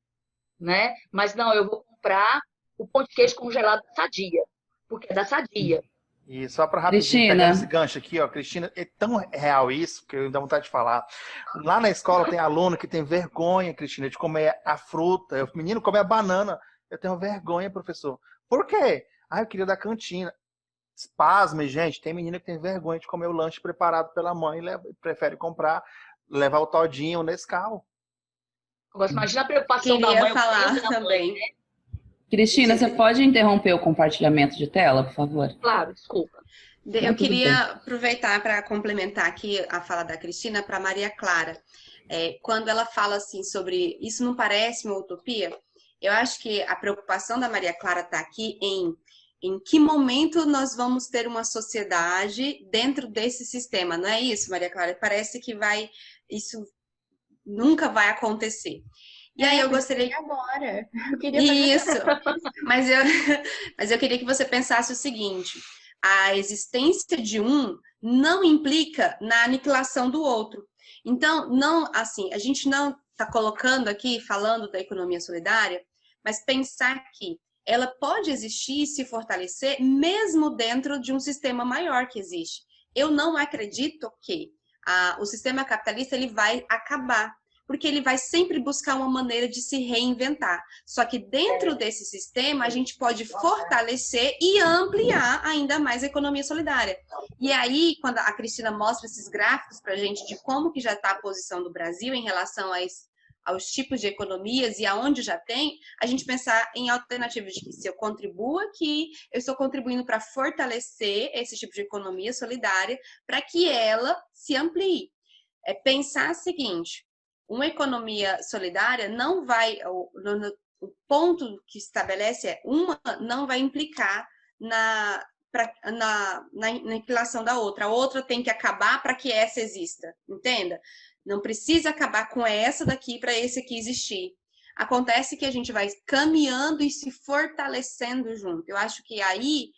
né? Mas não, eu vou comprar o pão de queijo congelado da Sadia, porque é da Sadia. E só para rapidinho, pegando esse gancho aqui, ó, Cristina, é tão real isso que eu dá vontade de falar. Lá na escola tem aluno que tem vergonha, Cristina, de comer a fruta. O menino come a banana. Eu tenho vergonha, professor. Por quê? Eu queria da cantina. Pasme, gente, tem menina que tem vergonha de comer o lanche preparado pela mãe e prefere levar o todinho nesse carro. Agora, imagina a preocupação da mãe. Queria falar também. Né? Cristina, você pode interromper o compartilhamento de tela, por favor? Claro, desculpa. Eu queria aproveitar para complementar aqui a fala da Cristina para Maria Clara. Quando ela fala assim sobre isso não parece uma utopia, eu acho que a preocupação da Maria Clara está aqui em que momento nós vamos ter uma sociedade dentro desse sistema. Não é isso, Maria Clara? Parece que isso nunca vai acontecer. E aí eu gostaria agora. Eu queria isso, mas eu queria que você pensasse o seguinte: a existência de um não implica na aniquilação do outro. Então, não, assim, a gente não está colocando aqui, falando da economia solidária, mas pensar que ela pode existir e se fortalecer mesmo dentro de um sistema maior que existe. Eu não acredito que o sistema capitalista ele vai acabar, porque ele vai sempre buscar uma maneira de se reinventar. Só que dentro desse sistema, a gente pode fortalecer e ampliar ainda mais a economia solidária. E aí, quando a Cristina mostra esses gráficos para a gente de como que já está a posição do Brasil em relação aos tipos de economias e aonde já tem, a gente pensar em alternativas de que se eu contribuo aqui, eu estou contribuindo para fortalecer esse tipo de economia solidária para que ela se amplie. Pensar o seguinte: uma economia solidária não vai, o ponto que estabelece uma não vai implicar na aniquilação da outra. A outra tem que acabar para que essa exista, entenda? Não precisa acabar com essa daqui para esse aqui existir. Acontece que a gente vai caminhando e se fortalecendo junto. Eu acho que aí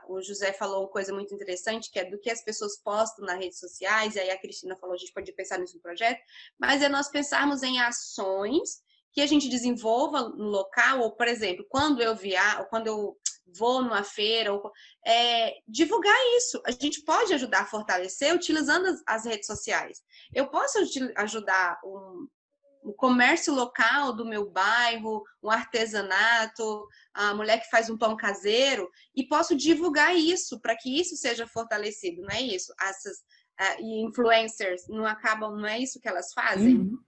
o José falou uma coisa muito interessante, que é do que as pessoas postam nas redes sociais, e aí a Cristina falou, a gente pode pensar nisso no projeto, mas é nós pensarmos em ações que a gente desenvolva no local, ou, por exemplo, quando eu vou numa feira, divulgar isso. A gente pode ajudar a fortalecer utilizando as redes sociais. Eu posso ajudar o comércio local do meu bairro, um artesanato, a mulher que faz um pão caseiro, e posso divulgar isso para que isso seja fortalecido, não é isso? Essas influencers não é isso que elas fazem? Uhum.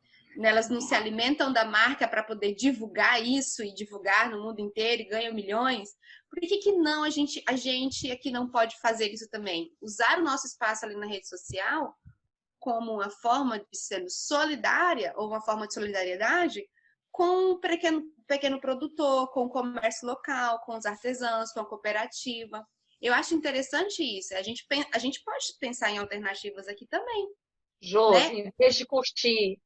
Elas não se alimentam da marca para poder divulgar isso e divulgar no mundo inteiro e ganham milhões? Por que não a gente aqui não pode fazer isso também? Usar o nosso espaço ali na rede social como uma forma de ser solidária ou uma forma de solidariedade com o pequeno produtor, com o comércio local, com os artesãos, com a cooperativa. Eu acho interessante isso. A gente pode pensar em alternativas aqui também. Jô, né? em vez de curtir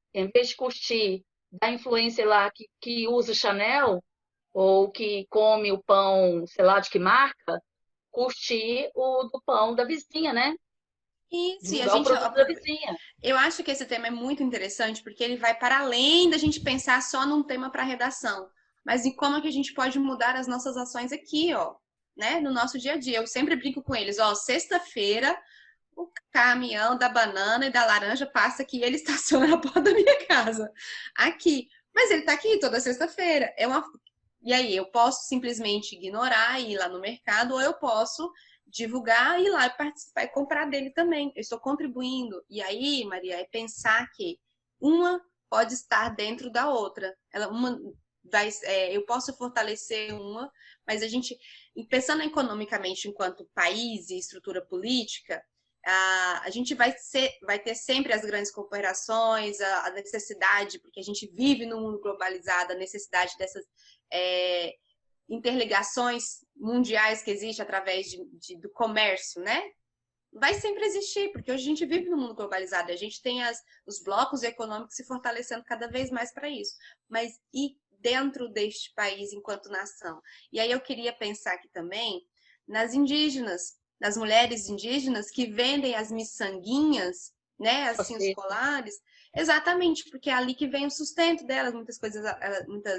da influencer lá que usa Chanel ou que come o pão, sei lá de que marca, curtir o do pão da vizinha, né? Isso, e o produto da vizinha. Eu acho que esse tema é muito interessante, porque ele vai para além da gente pensar só num tema para redação, mas em como é que a gente pode mudar as nossas ações aqui, ó, né, no nosso dia a dia. Eu sempre brinco com eles, ó, sexta-feira o caminhão da banana e da laranja passa aqui e ele estaciona na porta da minha casa, aqui. Mas ele tá aqui toda sexta-feira. E aí, eu posso simplesmente ignorar e ir lá no mercado, ou eu posso divulgar, ir lá e participar e comprar dele também. Eu estou contribuindo. E aí, Maria, é pensar que uma pode estar dentro da outra. Eu posso fortalecer uma, mas a gente, pensando economicamente enquanto país e estrutura política, a gente vai ter sempre as grandes corporações, a necessidade, porque a gente vive num mundo globalizado, a necessidade dessas interligações mundiais que existem através do comércio, né? Vai sempre existir, porque hoje a gente vive num mundo globalizado, a gente tem os blocos econômicos se fortalecendo cada vez mais para isso. Mas e dentro deste país enquanto nação? E aí eu queria pensar aqui também nas indígenas, nas mulheres indígenas que vendem as miçanguinhas, né, assim, os colares, exatamente, porque é ali que vem o sustento delas, muitas coisas,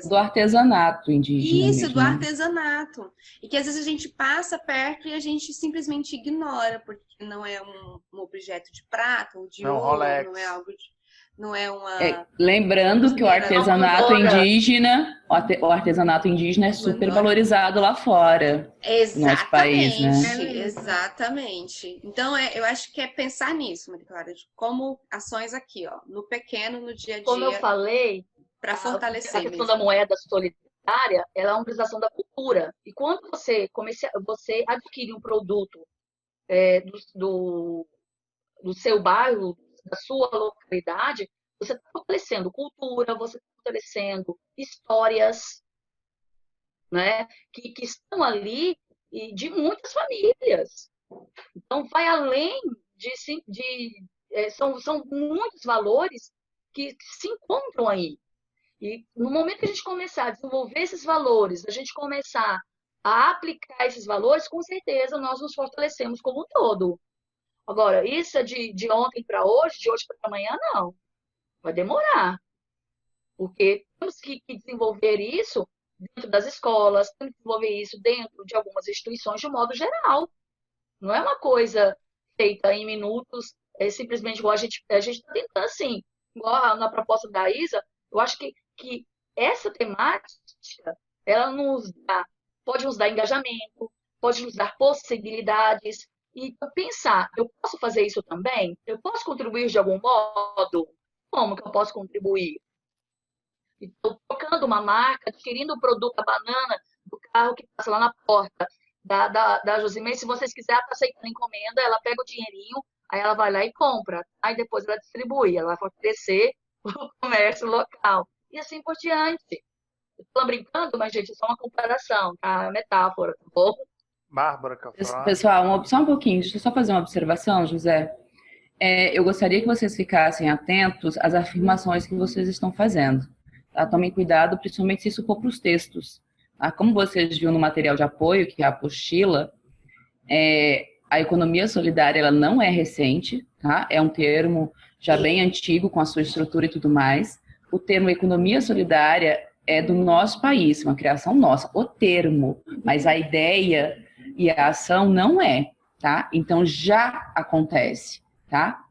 Do artesanato indígena. Isso, mesmo, do né? artesanato. E que às vezes a gente passa perto e a gente simplesmente ignora, porque não é um objeto de prata ou de ouro, Rolex. não é algo de... Não é uma... Lembrando que o artesanato indígena, o artesanato indígena é super valorizado lá fora. Exatamente, no nosso país, né? Exatamente. Então, eu acho que é pensar nisso, Maria Clara, de como ações aqui, ó, no pequeno, no dia a dia. Como eu falei, para fortalecer a questão da moeda solidária, ela é uma utilização da cultura. E quando você adquire um produto do seu bairro, da sua localidade, você está fortalecendo cultura, você está fortalecendo histórias, né, que estão ali e de muitas famílias. Então, vai além são muitos valores que se encontram aí. E no momento que a gente começar a desenvolver esses valores, a gente começar a aplicar esses valores, com certeza nós nos fortalecemos como um todo. Agora, isso é de ontem para hoje, de hoje para amanhã, não. Vai demorar. Porque temos que desenvolver isso dentro das escolas, temos que desenvolver isso dentro de algumas instituições de um modo geral. Não é uma coisa feita em minutos, simplesmente igual a gente está tentando, assim, igual na proposta da Isa, eu acho que essa temática, ela pode nos dar engajamento, pode nos dar possibilidades, e pensar, eu posso fazer isso também? Eu posso contribuir de algum modo? Como que eu posso contribuir? Estou tocando uma marca, adquirindo o produto, a banana do carro que passa lá na porta da Josimei. Se vocês quiserem, ela está aceitando encomenda, ela pega o dinheirinho, aí ela vai lá e compra. Aí depois ela distribui, ela vai fortalecer o comércio local. E assim por diante. Estou brincando, mas, gente, isso é uma comparação, tá? Metáfora, tá bom? Bárbara, Cafá. Pessoal, só um pouquinho, deixa eu só fazer uma observação, José. Eu gostaria que vocês ficassem atentos às afirmações que vocês estão fazendo. Tá? Tomem cuidado, principalmente se isso for para os textos. Tá? Como vocês viram no material de apoio, que é a apostila, a economia solidária ela não é recente, tá? É um termo já bem antigo, com a sua estrutura e tudo mais. O termo economia solidária é do nosso país, uma criação nossa, o termo, mas a ideia e a ação não é, tá? Então já acontece, tá?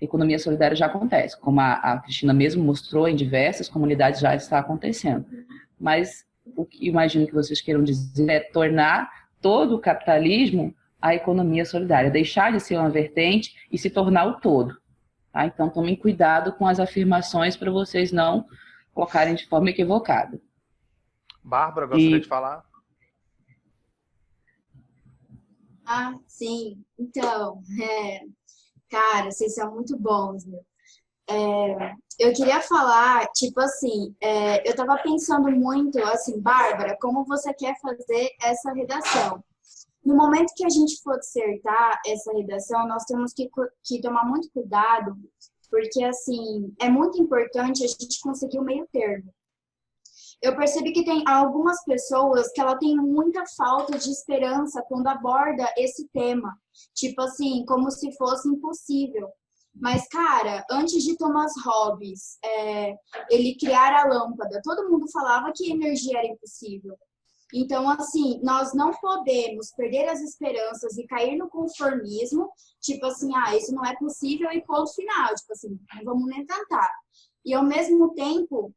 Economia solidária já acontece, como a Cristina mesmo mostrou, em diversas comunidades já está acontecendo. Mas o que imagino que vocês queiram dizer é tornar todo o capitalismo a economia solidária, deixar de ser uma vertente e se tornar o todo. Tá? Então tomem cuidado com as afirmações para vocês não colocarem de forma equivocada. Bárbara, gostaria de falar? Ah, sim. Então, cara, vocês são muito bons, meu. Eu queria falar, tipo assim, eu tava pensando muito, assim, Bárbara, como você quer fazer essa redação? No momento que a gente for dissertar essa redação, nós temos que tomar muito cuidado, porque, assim, é muito importante a gente conseguir o meio termo. Eu percebi que tem algumas pessoas que ela tem muita falta de esperança quando aborda esse tema. Tipo assim, como se fosse impossível. Mas, cara, antes de Thomas Hobbes ele criar a lâmpada, todo mundo falava que energia era impossível. Então, assim, nós não podemos perder as esperanças e cair no conformismo, tipo assim, isso não é possível e ponto final, tipo assim, não vamos nem tentar. E, ao mesmo tempo,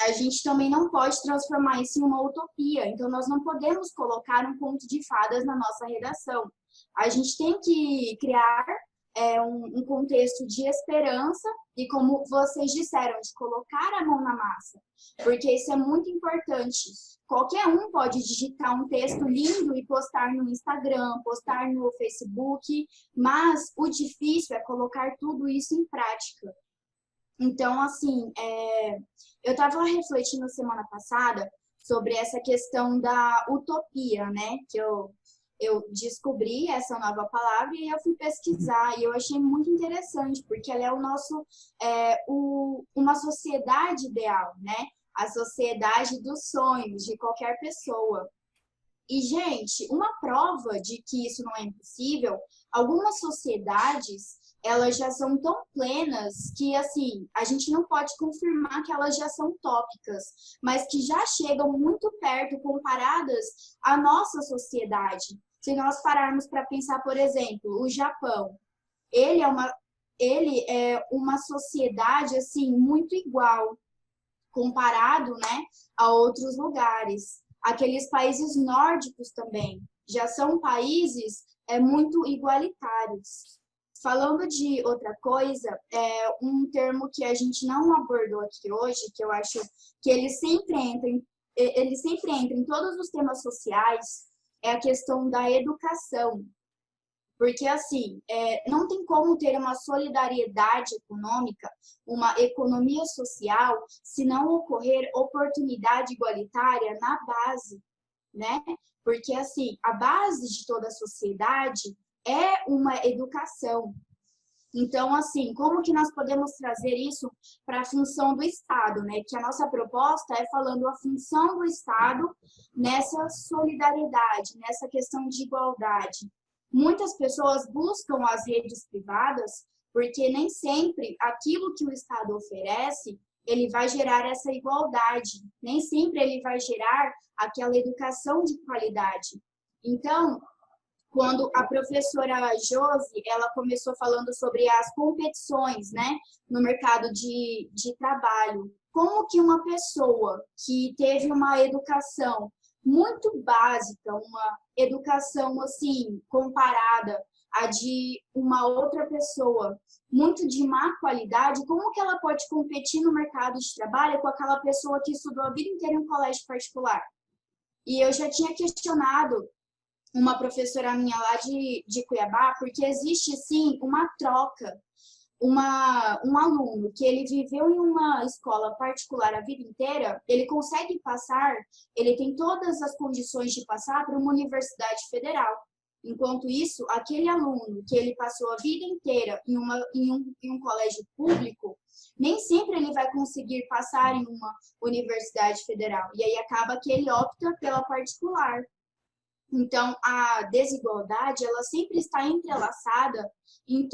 a gente também não pode transformar isso em uma utopia. Então, nós não podemos colocar um conto de fadas na nossa redação. A gente tem que criar um contexto de esperança e, como vocês disseram, de colocar a mão na massa, porque isso é muito importante. Qualquer um pode digitar um texto lindo e postar no Instagram, postar no Facebook, mas o difícil é colocar tudo isso em prática. Então, assim, eu estava refletindo semana passada sobre essa questão da utopia, né? Que eu descobri essa nova palavra e eu fui pesquisar. E eu achei muito interessante, porque ela é o nosso, uma sociedade ideal, né? A sociedade dos sonhos de qualquer pessoa. E, gente, uma prova de que isso não é impossível, algumas sociedades, elas já são tão plenas que, assim, a gente não pode confirmar que elas já são utópicas, mas que já chegam muito perto comparadas à nossa sociedade. Se nós pararmos para pensar, por exemplo, o Japão, ele é uma sociedade, assim, muito igual, comparado, né, a outros lugares. Aqueles países nórdicos também já são países muito igualitários. Falando de outra coisa, um termo que a gente não abordou aqui hoje, que eu acho que ele sempre entra em todos os temas sociais, é a questão da educação. Porque, assim, não tem como ter uma solidariedade econômica, uma economia social, se não ocorrer oportunidade igualitária na base, né? Porque, assim, a base de toda a sociedade é uma educação. Então, assim, como que nós podemos trazer isso para a função do Estado, né? Que a nossa proposta é falando a função do Estado nessa solidariedade, nessa questão de igualdade. Muitas pessoas buscam as redes privadas porque nem sempre aquilo que o Estado oferece, ele vai gerar essa igualdade. Nem sempre ele vai gerar aquela educação de qualidade. Então, quando a professora Josi, ela começou falando sobre as competições, né, no mercado de trabalho, como que uma pessoa que teve uma educação muito básica, uma educação, assim, comparada à de uma outra pessoa, muito de má qualidade, como que ela pode competir no mercado de trabalho com aquela pessoa que estudou a vida inteira em um colégio particular? E eu já tinha questionado uma professora minha lá de Cuiabá, porque existe, sim, uma troca. Um aluno que ele viveu em uma escola particular a vida inteira, ele consegue passar, ele tem todas as condições de passar para uma universidade federal. Enquanto isso, aquele aluno que ele passou a vida inteira em um colégio público, nem sempre ele vai conseguir passar em uma universidade federal. E aí acaba que ele opta pela particular. Então, a desigualdade, ela sempre está entrelaçada em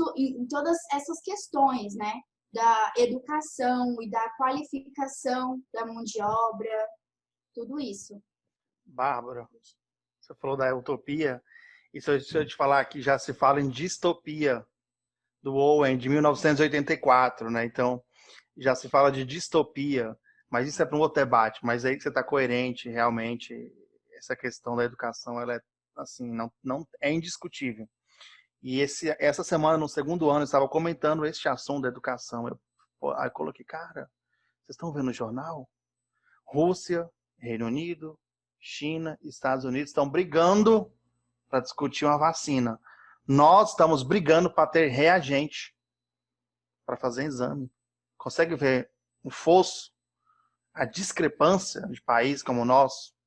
todas essas questões, né? Da educação e da qualificação da mão de obra, tudo isso. Bárbara, você falou da utopia, e se eu te falar que já se fala em distopia, do Owen, de 1984, né? Então, já se fala de distopia, mas isso é para um outro debate, mas aí que você está coerente, realmente, essa questão da educação, ela é, assim, não é indiscutível. E essa semana, no segundo ano, eu estava comentando este assunto da educação. Aí eu coloquei, cara, vocês estão vendo no jornal? Rússia, Reino Unido, China, Estados Unidos estão brigando para discutir uma vacina. Nós estamos brigando para ter reagente para fazer exame. Consegue ver o fosso, a discrepância de países como o nosso?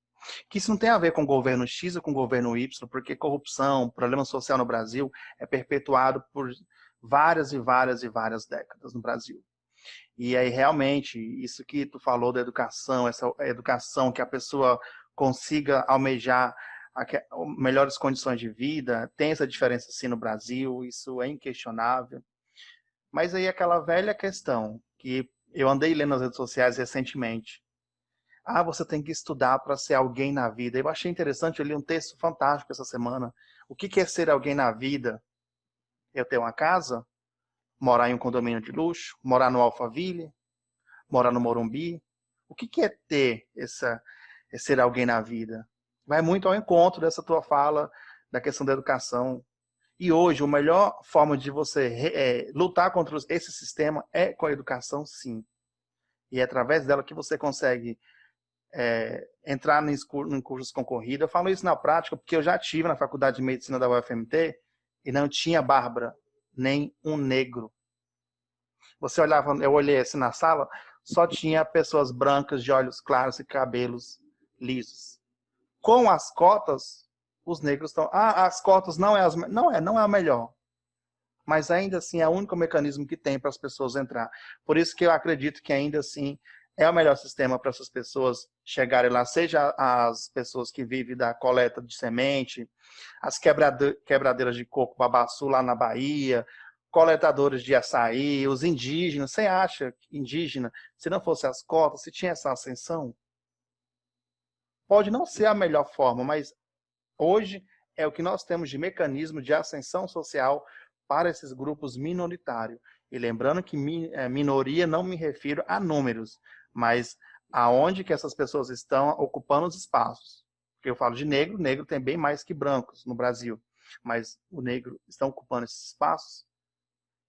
Que isso não tem a ver com o governo X ou com o governo Y, porque corrupção, problema social no Brasil é perpetuado por várias e várias e várias décadas no Brasil. E aí, realmente, isso que tu falou da educação, essa educação que a pessoa consiga almejar melhores condições de vida, tem essa diferença sim no Brasil, isso é inquestionável. Mas aí aquela velha questão, que eu andei lendo nas redes sociais recentemente, você tem que estudar para ser alguém na vida. Eu achei interessante, eu li um texto fantástico essa semana. O que é ser alguém na vida? Eu ter uma casa, morar em um condomínio de luxo, morar no Alphaville, morar no Morumbi, O que é ter ser alguém na vida? Vai muito ao encontro dessa tua fala da questão da educação. E hoje, a melhor forma de você lutar contra esse sistema é com a educação, sim. E é através dela que você consegue entrar em cursos concorridos. Eu falo isso na prática porque eu já tive na Faculdade de Medicina da UFMT e não tinha, Bárbara, nem um negro. Você olhava, eu olhei assim na sala, só tinha pessoas brancas de olhos claros e cabelos lisos. Com as cotas, os negros estão... as cotas não é a melhor. Mas ainda assim é o único mecanismo que tem para as pessoas entrar. Por isso que eu acredito que ainda assim é o melhor sistema para essas pessoas chegarem lá, seja as pessoas que vivem da coleta de semente, as quebradeiras de coco babaçu lá na Bahia, coletadores de açaí, os indígenas. Você acha que indígena, se não fosse as cotas, se tinha essa ascensão? Pode não ser a melhor forma, mas hoje é o que nós temos de mecanismo de ascensão social para esses grupos minoritários. E lembrando que minoria não me refiro a números, mas aonde que essas pessoas estão ocupando os espaços. Porque eu falo de negro, negro tem bem mais que brancos no Brasil, mas o negro estão ocupando esses espaços.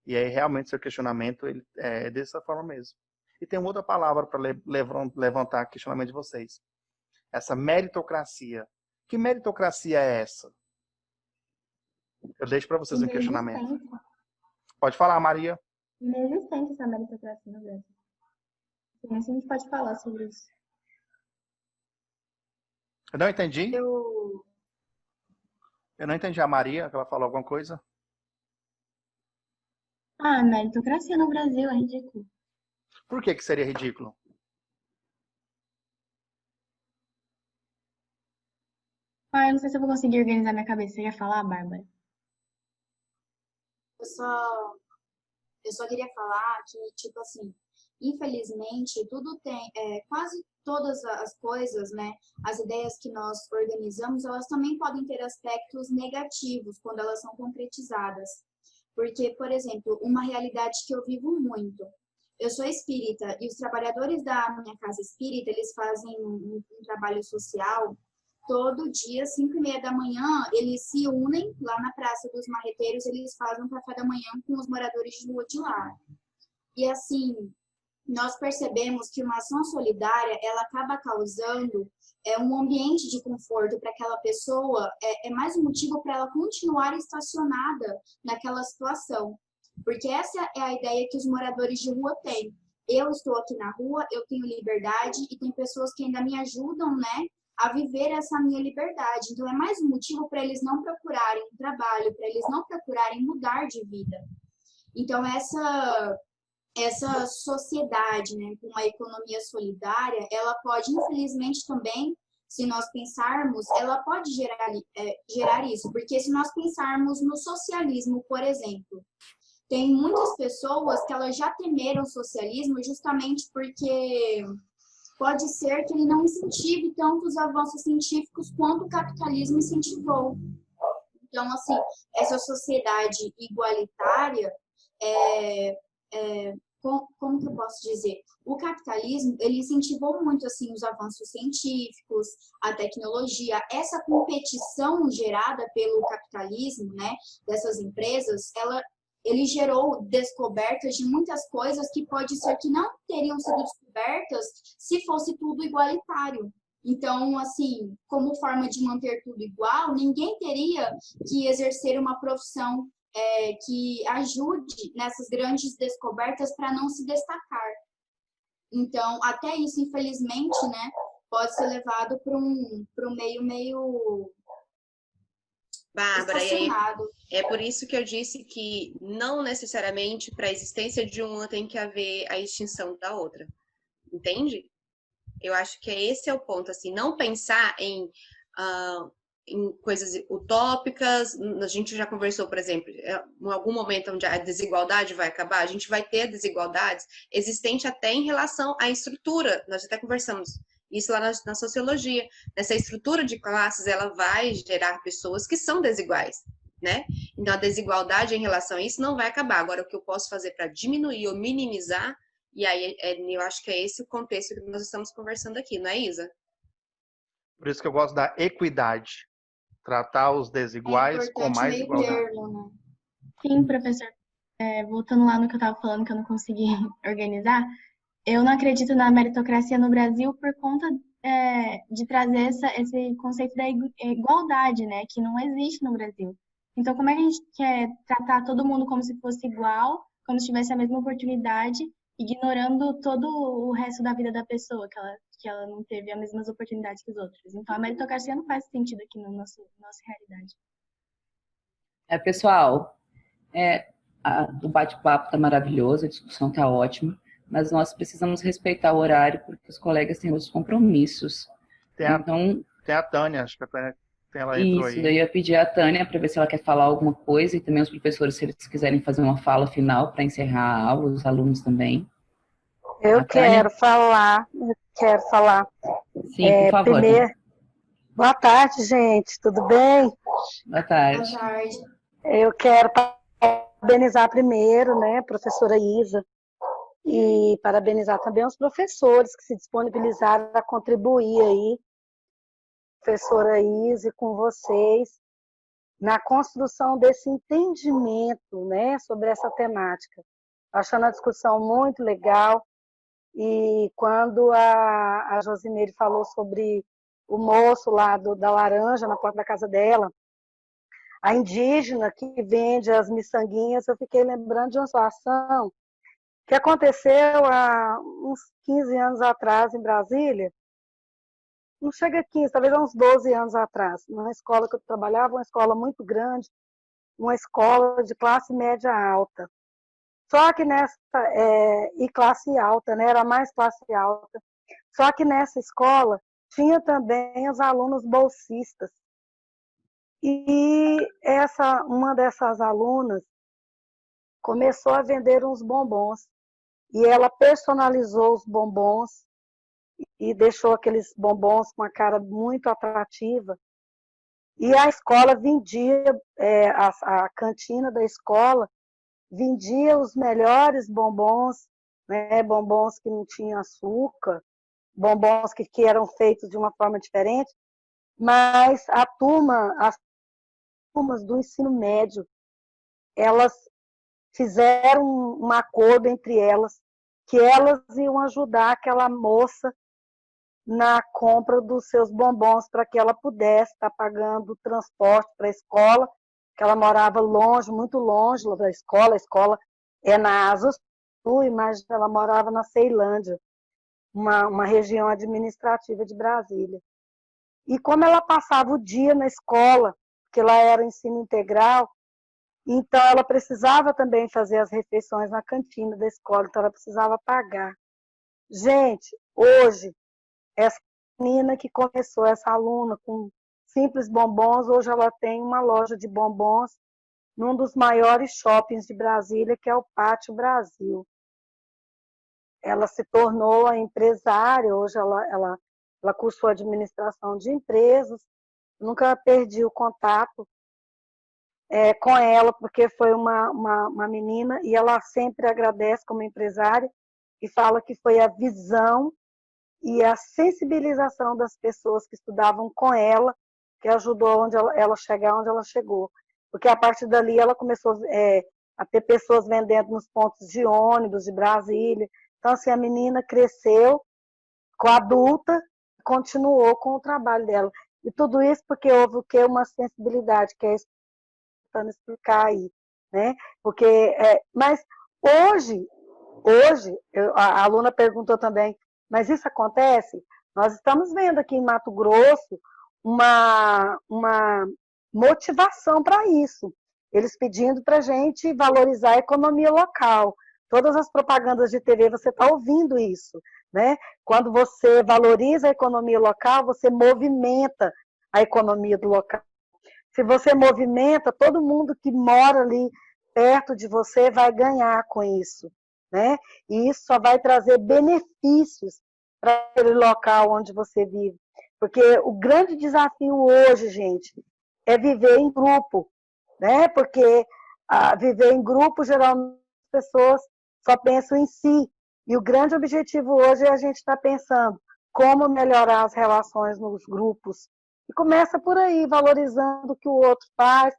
E aí realmente seu questionamento ele é dessa forma mesmo. E tem uma outra palavra para levantar o questionamento de vocês. Essa meritocracia. Que meritocracia é essa? Eu deixo para vocês um questionamento. Pode falar, Maria. Inexistente essa meritocracia no Brasil. A gente pode falar sobre isso. Eu não entendi. Eu não entendi a Maria, que ela falou alguma coisa. A meritocracia no Brasil é ridículo. Por que seria ridículo? Eu não sei se eu vou conseguir organizar minha cabeça. Você quer falar, Bárbara? eu só queria falar que, tipo assim, infelizmente, tudo tem, quase todas as coisas, né, as ideias que nós organizamos, elas também podem ter aspectos negativos quando elas são concretizadas. Porque, por exemplo, uma realidade que eu vivo muito, eu sou espírita e os trabalhadores da minha casa espírita, eles fazem um trabalho social. Todo dia, 5h30 da manhã, eles se unem lá na Praça dos Marreteiros, eles fazem um café da manhã com os moradores de rua de lá. E assim, nós percebemos que uma ação solidária, ela acaba causando um ambiente de conforto para aquela pessoa, é mais um motivo para ela continuar estacionada naquela situação. Porque essa é a ideia que os moradores de rua têm. Eu estou aqui na rua, eu tenho liberdade e tem pessoas que ainda me ajudam, né, a viver essa minha liberdade. Então, é mais um motivo para eles não procurarem um trabalho, para eles não procurarem mudar de vida. Então, essa sociedade, né, com uma economia solidária, ela pode, infelizmente, também, se nós pensarmos, ela pode gerar isso. Porque se nós pensarmos no socialismo, por exemplo, tem muitas pessoas que elas já temeram o socialismo justamente porque pode ser que ele não incentive tanto os avanços científicos quanto o capitalismo incentivou. Então, assim, essa sociedade igualitária, como que eu posso dizer? O capitalismo, ele incentivou muito, assim, os avanços científicos, a tecnologia, essa competição gerada pelo capitalismo, né, dessas empresas, ele gerou descobertas de muitas coisas que pode ser que não teriam sido descobertas se fosse tudo igualitário. Então, assim, como forma de manter tudo igual, ninguém teria que exercer uma profissão que ajude nessas grandes descobertas para não se destacar. Então, até isso, infelizmente, né, pode ser levado para um meio Bárbara, é por isso que eu disse que não necessariamente para a existência de uma tem que haver a extinção da outra. Entende? Eu acho que esse é o ponto, assim, não pensar em coisas utópicas. A gente já conversou, por exemplo, em algum momento onde a desigualdade vai acabar, a gente vai ter desigualdades existentes até em relação à estrutura. Nós até conversamos isso lá na sociologia. Nessa estrutura de classes, ela vai gerar pessoas que são desiguais, né? Então, a desigualdade em relação a isso não vai acabar. Agora, o que eu posso fazer para diminuir ou minimizar E aí, eu acho que é esse o contexto que nós estamos conversando aqui, não é, Isa? Por isso que eu gosto da equidade. Tratar os desiguais com importante mais meio igualdade. termo, né? Sim, professor. Voltando lá no que eu estava falando, que eu não consegui organizar, eu não acredito na meritocracia no Brasil por conta de trazer esse conceito da igualdade, né, que não existe no Brasil. Então, como é que a gente quer tratar todo mundo como se fosse igual, como se tivesse a mesma oportunidade, ignorando todo o resto da vida da pessoa, que ela não teve as mesmas oportunidades que os outros? Então, a meritocracia não faz sentido aqui na nossa realidade. Pessoal, o bate-papo está maravilhoso, a discussão está ótima, mas nós precisamos respeitar o horário porque os colegas têm os compromissos. Tem a Tânia, acho que a Tânia, ela entrou Isso, aí. eu ia pedir à Tânia para ver se ela quer falar alguma coisa e também os professores, se eles quiserem fazer uma fala final para encerrar a aula, os alunos também. Eu quero falar. Sim, por favor. Primeiro, boa tarde, gente, tudo bem? Boa tarde. Boa tarde. Eu quero parabenizar primeiro, né, a professora Isa, e parabenizar também os professores que se disponibilizaram a contribuir aí, professora Isa, com vocês, na construção desse entendimento, né, sobre essa temática. Achando a discussão muito legal. E quando a Josimeire falou sobre o moço lá da laranja na porta da casa dela, a indígena que vende as miçanguinhas, eu fiquei lembrando de uma situação que aconteceu há uns 15 anos atrás em Brasília. Não chega a 15, talvez há uns 12 anos atrás, numa escola que eu trabalhava, uma escola muito grande, uma escola de classe média alta. Só que e classe alta, né? Era mais classe alta. Só que nessa escola tinha também os alunos bolsistas. E uma dessas alunas começou a vender uns bombons. E ela personalizou os bombons e deixou aqueles bombons com a cara muito atrativa. E a escola vendia, a cantina da escola vendia os melhores bombons, né? Bombons que não tinham açúcar, bombons que eram feitos de uma forma diferente, mas as turmas do ensino médio, elas fizeram um acordo entre elas, que elas iam ajudar aquela moça na compra dos seus bombons para que ela pudesse estar pagando o transporte para a escola, que ela morava longe, muito longe da escola. A escola é na Asa Sul, mas ela morava na Ceilândia, uma região administrativa de Brasília. E como ela passava o dia na escola, porque lá era ensino integral, então ela precisava também fazer as refeições na cantina da escola, então ela precisava pagar. Gente, hoje, essa menina que começou, essa aluna com simples bombons, hoje ela tem uma loja de bombons num dos maiores shoppings de Brasília, que é o Pátio Brasil. Ela se tornou a empresária, hoje ela cursou administração de empresas. Nunca perdi o contato com ela, porque foi uma menina, e ela sempre agradece como empresária e fala que foi a visão e a sensibilização das pessoas que estudavam com ela que ajudou ela chegar onde ela chegou. Porque a partir dali ela começou a ter pessoas vendendo nos pontos de ônibus de Brasília. Então, assim, a menina cresceu com a adulta e continuou com o trabalho dela. E tudo isso porque houve o quê? Uma sensibilidade, que é isso que eu estou tentando explicar aí, né? Porque, mas hoje a aluna perguntou também, mas isso acontece? Nós estamos vendo aqui em Mato Grosso uma motivação para isso. Eles pedindo para a gente valorizar a economia local. Todas as propagandas de TV você está ouvindo isso, né? Quando você valoriza a economia local, você movimenta a economia do local. Se você movimenta, todo mundo que mora ali perto de você vai ganhar com isso, né? E isso só vai trazer benefícios para aquele local onde você vive. Porque o grande desafio hoje, gente, é viver em grupo, né? Porque viver em grupo, geralmente, as pessoas só pensam em si, E o grande objetivo hoje é a gente estar pensando como melhorar as relações nos grupos. E começa por aí, valorizando o que o outro faz,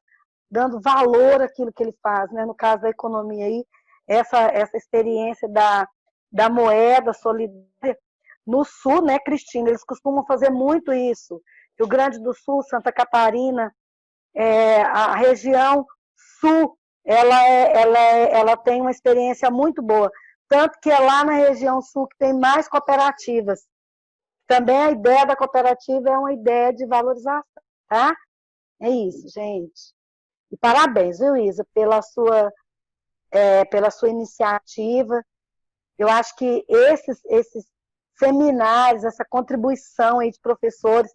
dando valor àquilo que ele faz, né? No caso da economia aí, essa experiência da moeda solidária. No Sul, né, Cristina, eles costumam fazer muito isso. Rio Grande do Sul, Santa Catarina, a região Sul, ela tem uma experiência muito boa. Tanto que é lá na região Sul que tem mais cooperativas. Também a ideia da cooperativa é uma ideia de valorização, tá? É isso, gente. E parabéns, viu, Isa, pela sua iniciativa. Eu acho que esses seminários, essa contribuição aí de professores,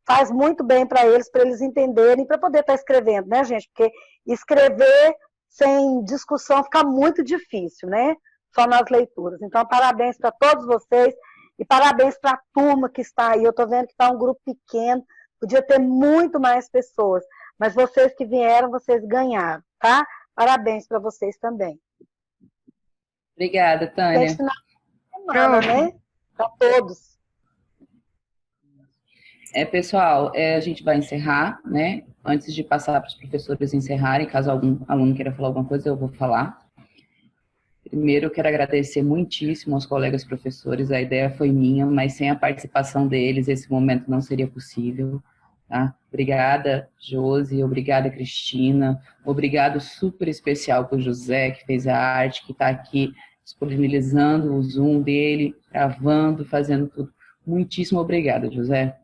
faz muito bem para eles entenderem, para poder estar escrevendo, né, gente? Porque escrever sem discussão fica muito difícil, né? Só nas leituras. Então, parabéns para todos vocês e parabéns para a turma que está aí. Eu estou vendo que está um grupo pequeno, podia ter muito mais pessoas, mas vocês que vieram, vocês ganharam, tá? Parabéns para vocês também. Obrigada, Tânia. Gente, final de semana, né? Para todos. Pessoal, a gente vai encerrar, né? Antes de passar para os professores encerrarem, caso algum aluno queira falar alguma coisa, eu vou falar. Primeiro, eu quero agradecer muitíssimo aos colegas professores, a ideia foi minha, mas sem a participação deles, esse momento não seria possível. Tá? Obrigada, Josi, obrigada, Cristina, obrigado super especial para o José, que fez a arte, que está aqui disponibilizando o Zoom dele, gravando, fazendo tudo. Muitíssimo obrigada, José.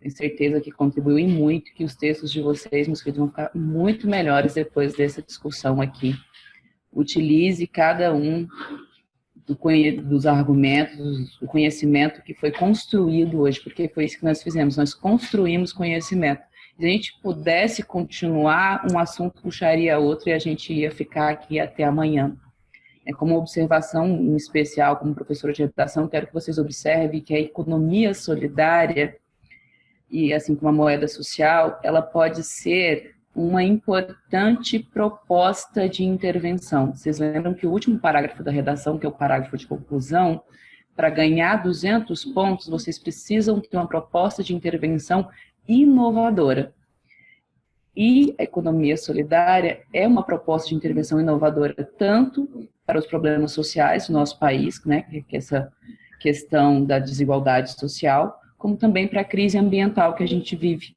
Tenho certeza que contribuiu muito, que os textos de vocês, meus filhos, vão ficar muito melhores depois dessa discussão aqui. Utilize cada um dos argumentos, do conhecimento que foi construído hoje, porque foi isso que nós fizemos, nós construímos conhecimento. Se a gente pudesse continuar, um assunto puxaria outro e a gente ia ficar aqui até amanhã. Como observação em especial, como professora de redação, quero que vocês observem que a economia solidária, e assim como a moeda social, ela pode ser uma importante proposta de intervenção. Vocês lembram que o último parágrafo da redação, que é o parágrafo de conclusão, para ganhar 200 pontos, vocês precisam ter uma proposta de intervenção inovadora. E a economia solidária é uma proposta de intervenção inovadora, tanto para os problemas sociais do nosso país, né, que é essa questão da desigualdade social, como também para a crise ambiental que a gente vive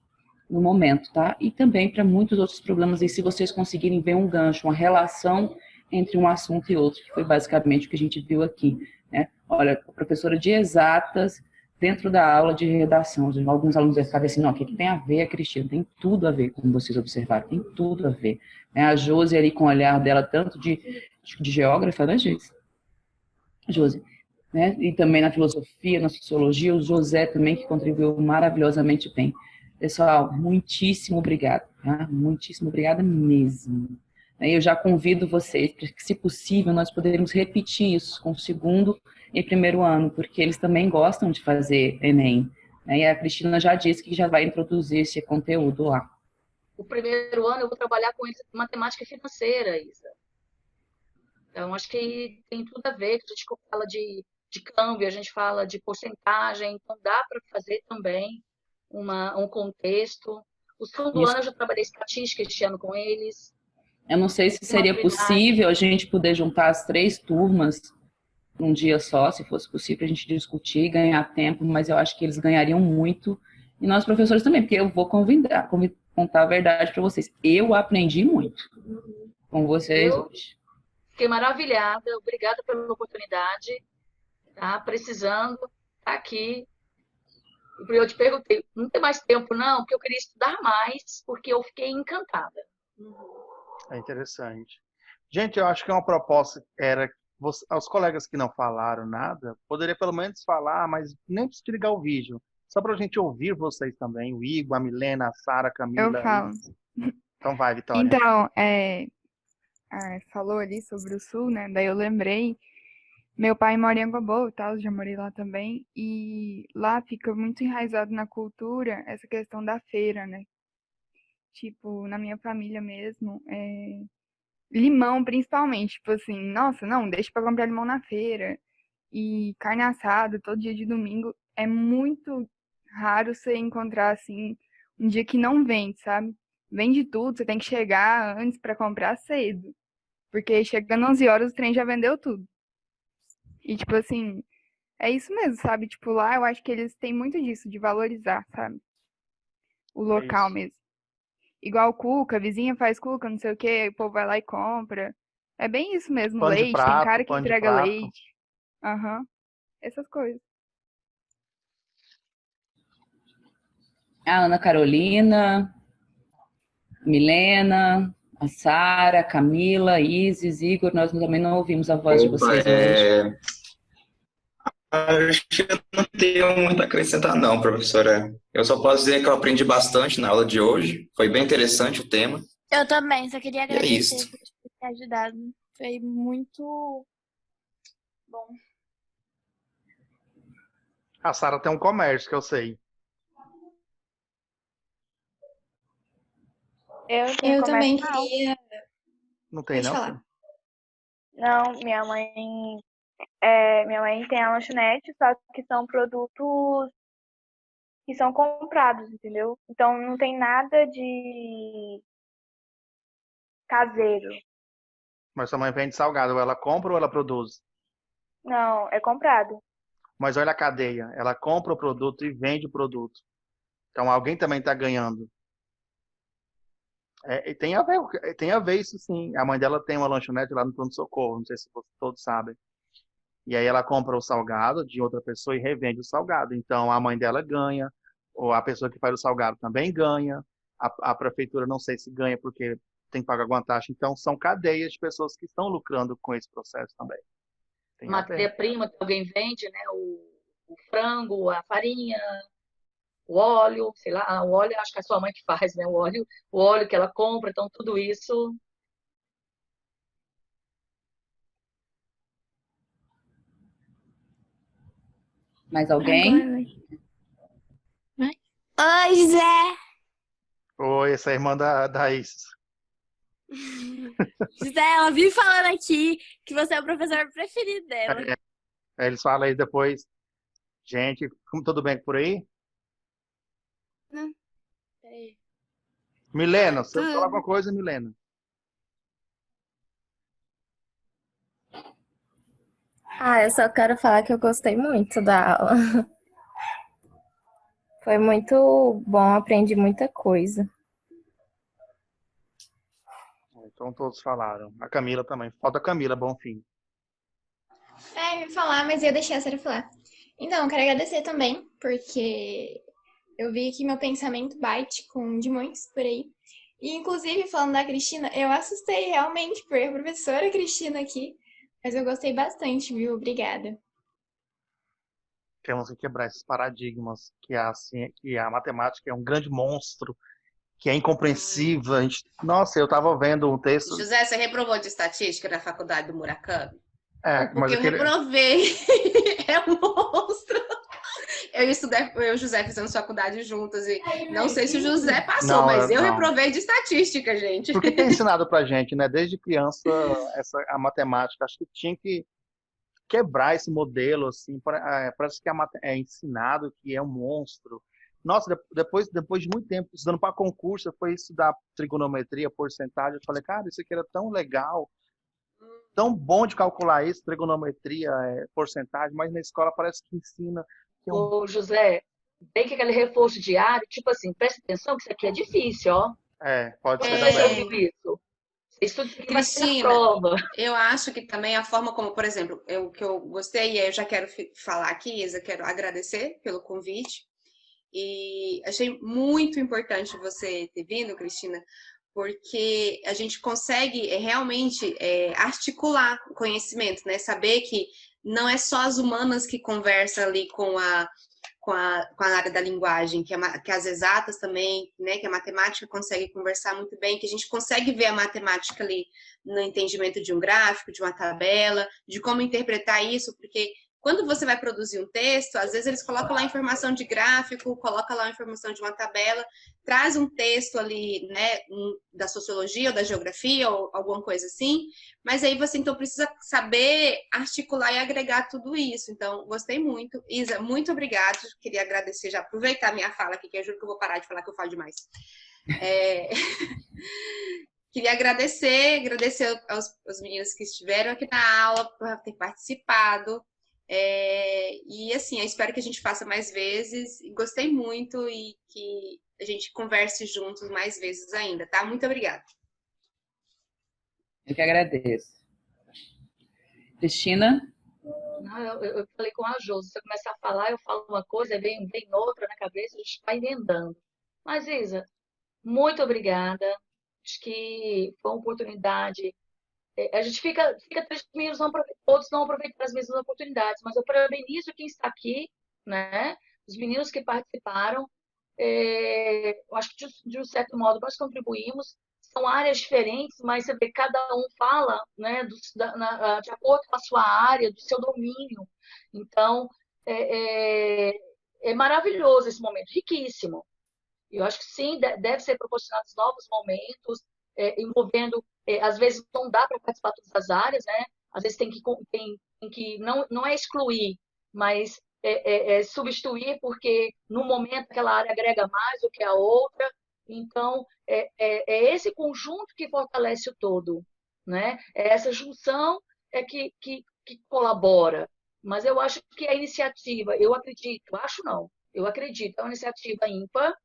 no momento, tá? E também para muitos outros problemas, e se vocês conseguirem ver um gancho, uma relação entre um assunto e outro, que foi basicamente o que a gente viu aqui, né? Olha, a professora de exatas, dentro da aula de redação, alguns alunos vão ficar assim, não, o que tem a ver a Cristina? Tem tudo a ver, como vocês observaram, tem tudo a ver. Né? A Josi ali com o olhar dela, tanto de geógrafa, né, Josi? Né? E também na filosofia, na sociologia, o José também, que contribuiu maravilhosamente bem. Pessoal, muitíssimo obrigado, tá? Muitíssimo obrigada mesmo. Eu já convido vocês, para que, se possível, nós podermos repetir isso com o segundo e primeiro ano, porque eles também gostam de fazer Enem. E a Cristina já disse que já vai introduzir esse conteúdo lá. O primeiro ano eu vou trabalhar com matemática financeira, Isa. Então, acho que tem tudo a ver, a gente fala de câmbio, a gente fala de porcentagem, então dá para fazer também um contexto. O segundo ano eu já trabalhei estatística este ano com eles. Eu não sei se seria possível a gente poder juntar as 3 turmas num dia só, se fosse possível a gente discutir, ganhar tempo, mas eu acho que eles ganhariam muito, e nós professores também, porque eu vou contar a verdade para vocês. Eu aprendi muito com vocês hoje. Fiquei maravilhada, obrigada pela oportunidade, tá? Precisando, tá aqui. Eu te perguntei, não tem mais tempo não, porque eu queria estudar mais, porque eu fiquei encantada. É interessante. Gente, eu acho que uma proposta era, os colegas que não falaram nada, poderia pelo menos falar, mas nem precisa ligar o vídeo, só para a gente ouvir vocês também, o Igor, a Milena, a Sara, a Camila. Eu falo. Então vai, Vitória. Então, falou ali sobre o Sul, né? Daí eu lembrei, meu pai mora em Angoboa e tal, já morei lá também, e lá fica muito enraizado na cultura essa questão da feira, né? Tipo, na minha família mesmo, limão, principalmente. Tipo assim, nossa, não, deixa pra comprar limão na feira. E carne assada todo dia de domingo. É muito raro você encontrar, assim, um dia que não vende, sabe? Vende tudo, você tem que chegar antes pra comprar cedo. Porque chegando 11 horas o trem já vendeu tudo. E, tipo assim, é isso mesmo, sabe? Tipo, lá eu acho que eles têm muito disso, de valorizar, sabe? O É local isso. mesmo. Igual cuca, a vizinha faz cuca, não sei o quê, o povo vai lá e compra. É bem isso mesmo, leite, tem cara que Pano de entrega prato. leite. Aham, essas coisas. A Ana Carolina, Milena, a Sara, a Camila, Isis, Igor, nós também não ouvimos a voz de Opa, vocês hoje. acho que eu não tenho muito a acrescentar, não, professora. Eu só posso dizer que eu aprendi bastante na aula de hoje. Foi bem interessante o tema. Eu também, só queria E é agradecer isso. por ter ajudado. Foi muito bom. A Sara tem um comércio, que eu sei. Eu tenho Eu também comercial. queria. Não tem, Pode não? falar. Não, minha mãe tem a lanchonete, só que são produtos que são comprados, entendeu? Então não tem nada de caseiro. Mas sua mãe vende salgado. Ou ela compra ou ela produz? Não, é comprado. Mas olha a cadeia. Ela compra o produto e vende o produto. Então alguém também está ganhando. E tem a ver isso sim. A mãe dela tem uma lanchonete lá no pronto-socorro. Não sei se todos sabem. E aí ela compra o salgado de outra pessoa e revende o salgado. Então a mãe dela ganha, ou a pessoa que faz o salgado também ganha. A prefeitura não sei se ganha porque tem que pagar alguma taxa. Então são cadeias de pessoas que estão lucrando com esse processo também. Tem a ver. Matéria-prima que alguém vende, né? O frango, a farinha, o óleo, sei lá, o óleo acho que é a sua mãe que faz, né? O óleo que ela compra, então tudo isso. Mais alguém? Agora. Oi, José! Oi, essa é a irmã da Isis. José, eu ouvi falando aqui que você é o professor preferido dela. Aí eles falam aí depois, gente, como tudo bem por aí? Peraí. Milena, você Tudo. fala alguma coisa, Milena? Eu só quero falar que eu gostei muito da aula. Foi muito bom, aprendi muita coisa. Então todos falaram. A Camila também. Falta a Camila, Bonfim. Eu ia falar, mas ia deixar a Sara falar. Então, eu quero agradecer também, porque eu vi que meu pensamento bate com o de muitos por aí. E, inclusive, falando da Cristina, eu assustei realmente por a professora Cristina aqui, mas eu gostei bastante, viu? Obrigada. Temos que quebrar esses paradigmas que a matemática é um grande monstro, que é incompreensível. Nossa, eu estava vendo um texto. José, você reprovou de estatística na faculdade do Murakami? Mas Porque eu reprovei. É um monstro. Eu e o José fizemos faculdade juntas e não sei se o José passou, mas eu reprovei de estatística, gente. Porque tem ensinado pra gente, né? Desde criança, a matemática. Acho que tinha que quebrar esse modelo, assim. Parece que é ensinado que é um monstro. Nossa, depois de muito tempo estudando para concurso, eu fui estudar trigonometria, porcentagem. Eu falei, cara, isso aqui era tão legal, tão bom de calcular isso, trigonometria, porcentagem, mas na escola parece que ensina. Ô, José, tem que aquele reforço diário, tipo assim, presta atenção que isso aqui é difícil, ó. Pode ser Você já também. viu isso? Isso tudo que vai ser Cristina, prova. eu acho que também a forma como, por exemplo, que eu gostei, e aí eu já quero falar aqui, Isa, quero agradecer pelo convite. E achei muito importante você ter vindo, Cristina, porque a gente consegue realmente articular o conhecimento, né? Saber que não é só as humanas que conversam ali com a área da linguagem, que as exatas também, né? Que a matemática consegue conversar muito bem, que a gente consegue ver a matemática ali no entendimento de um gráfico, de uma tabela, de como interpretar isso, porque quando você vai produzir um texto, às vezes eles colocam lá informação de gráfico, colocam lá informação de uma tabela, traz um texto ali, né, da sociologia ou da geografia ou alguma coisa assim, mas aí você então precisa saber articular e agregar tudo isso. Então, gostei muito. Isa, muito obrigada. Queria agradecer, já aproveitar a minha fala aqui, que eu juro que eu vou parar de falar que eu falo demais. Queria agradecer aos meninos que estiveram aqui na aula, por ter participado. E assim, eu espero que a gente faça mais vezes. Gostei muito e que a gente converse juntos mais vezes ainda, tá? Muito obrigada. Eu que agradeço. Cristina? Não, eu falei com a Josi, se eu começar a falar, eu falo uma coisa, vem outra na cabeça, a gente vai emendando. Mas, Isa, muito obrigada. Acho que foi uma oportunidade. A gente fica triste que todos não aproveitam as mesmas oportunidades, mas eu parabenizo quem está aqui, né? Os meninos que participaram. Eu acho que, de um certo modo, nós contribuímos. São áreas diferentes, mas você vê, cada um fala, né, de acordo com a sua área, do seu domínio. Então, é maravilhoso esse momento, riquíssimo. Eu acho que sim, deve ser proporcionados novos momentos, envolvendo, às vezes não dá para participar de todas as áreas, né? Às vezes tem que não é excluir, mas substituir, porque no momento aquela área agrega mais do que a outra. Então, é esse conjunto que fortalece o todo, né? Essa junção que colabora. Mas eu acho que a iniciativa, eu acredito, eu acredito, é uma iniciativa ímpar,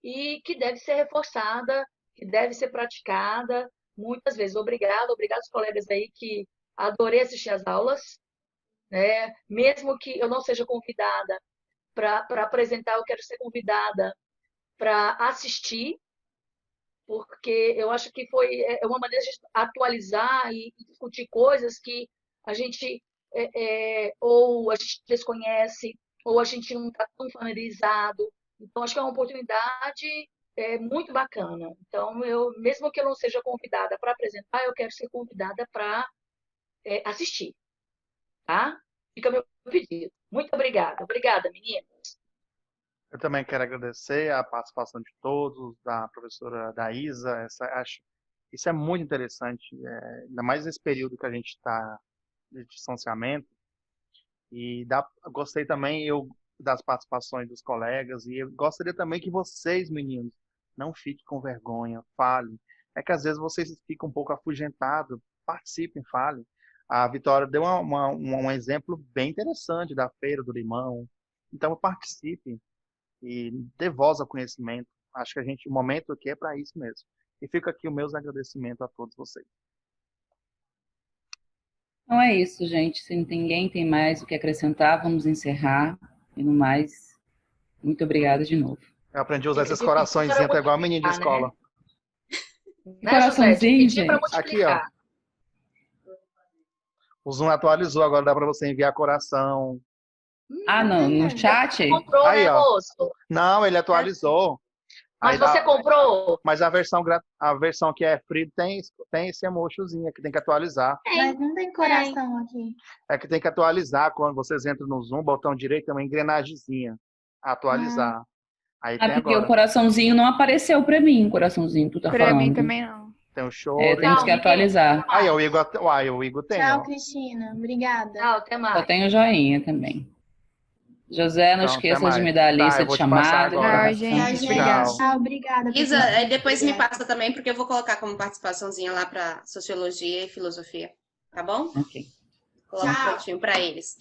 e que deve ser reforçada, que deve ser praticada muitas vezes. Obrigado aos colegas aí que adorei assistir às aulas, né? Mesmo que eu não seja convidada para apresentar, eu quero ser convidada para assistir, porque eu acho que foi uma maneira de atualizar e discutir coisas que a gente ou a gente desconhece, ou a gente não está tão familiarizado. Então, acho que é uma oportunidade muito bacana. Então, mesmo que eu não seja convidada para apresentar, eu quero ser convidada para assistir, tá? Fica meu pedido. Muito obrigada. Obrigada, meninas. Eu também quero agradecer a participação de todos, da professora da Isa. Isso é muito interessante, ainda mais nesse período que a gente está de distanciamento. E gostei também das participações dos colegas, e eu gostaria também que vocês, meninos, não fiquem com vergonha, falem. É que às vezes vocês ficam um pouco afugentados, participem, falem. A Vitória deu um exemplo bem interessante da Feira do Limão. Então, participem e dê voz ao conhecimento. Acho que o momento aqui é para isso mesmo. E fica aqui o meu agradecimento a todos vocês. Então é isso, gente. Se ninguém tem mais o que acrescentar, vamos encerrar. E no mais, muito obrigada de novo. Eu aprendi a usar esses coraçõezinhos até igual a menina de escola. Né? Coraçãozinho, gente. Aqui, ó. O Zoom atualizou, agora dá para você enviar coração. Ah, não, no chat? Comprou, aí, né, ó. moço? Não, ele atualizou. Mas você comprou? Mas a versão que é free tem esse emojizinho que tem que atualizar. Mas não tem coração aqui. É que tem que atualizar quando vocês entram no Zoom, botão direito, tem uma engrenagemzinha. Atualizar. Aí tem porque agora. O coraçãozinho não apareceu pra mim, o coraçãozinho tu tá falando. Pra mim também não. Tem o show. Temos que atualizar. Aí, o Igor tem. Tchau, ó. Cristina. Obrigada. Tchau, até mais. Só tem o joinha também. José, não Então, esqueça até de me mais. dar a Tá, lista eu vou de te passar chamada. agora. Gente, Tchau. Tchau, obrigada. Isa, professora. depois me Obrigada. passa também, porque eu vou colocar como participaçãozinha lá para sociologia e filosofia. Tá bom? Ok. Coloca um pontinho para eles.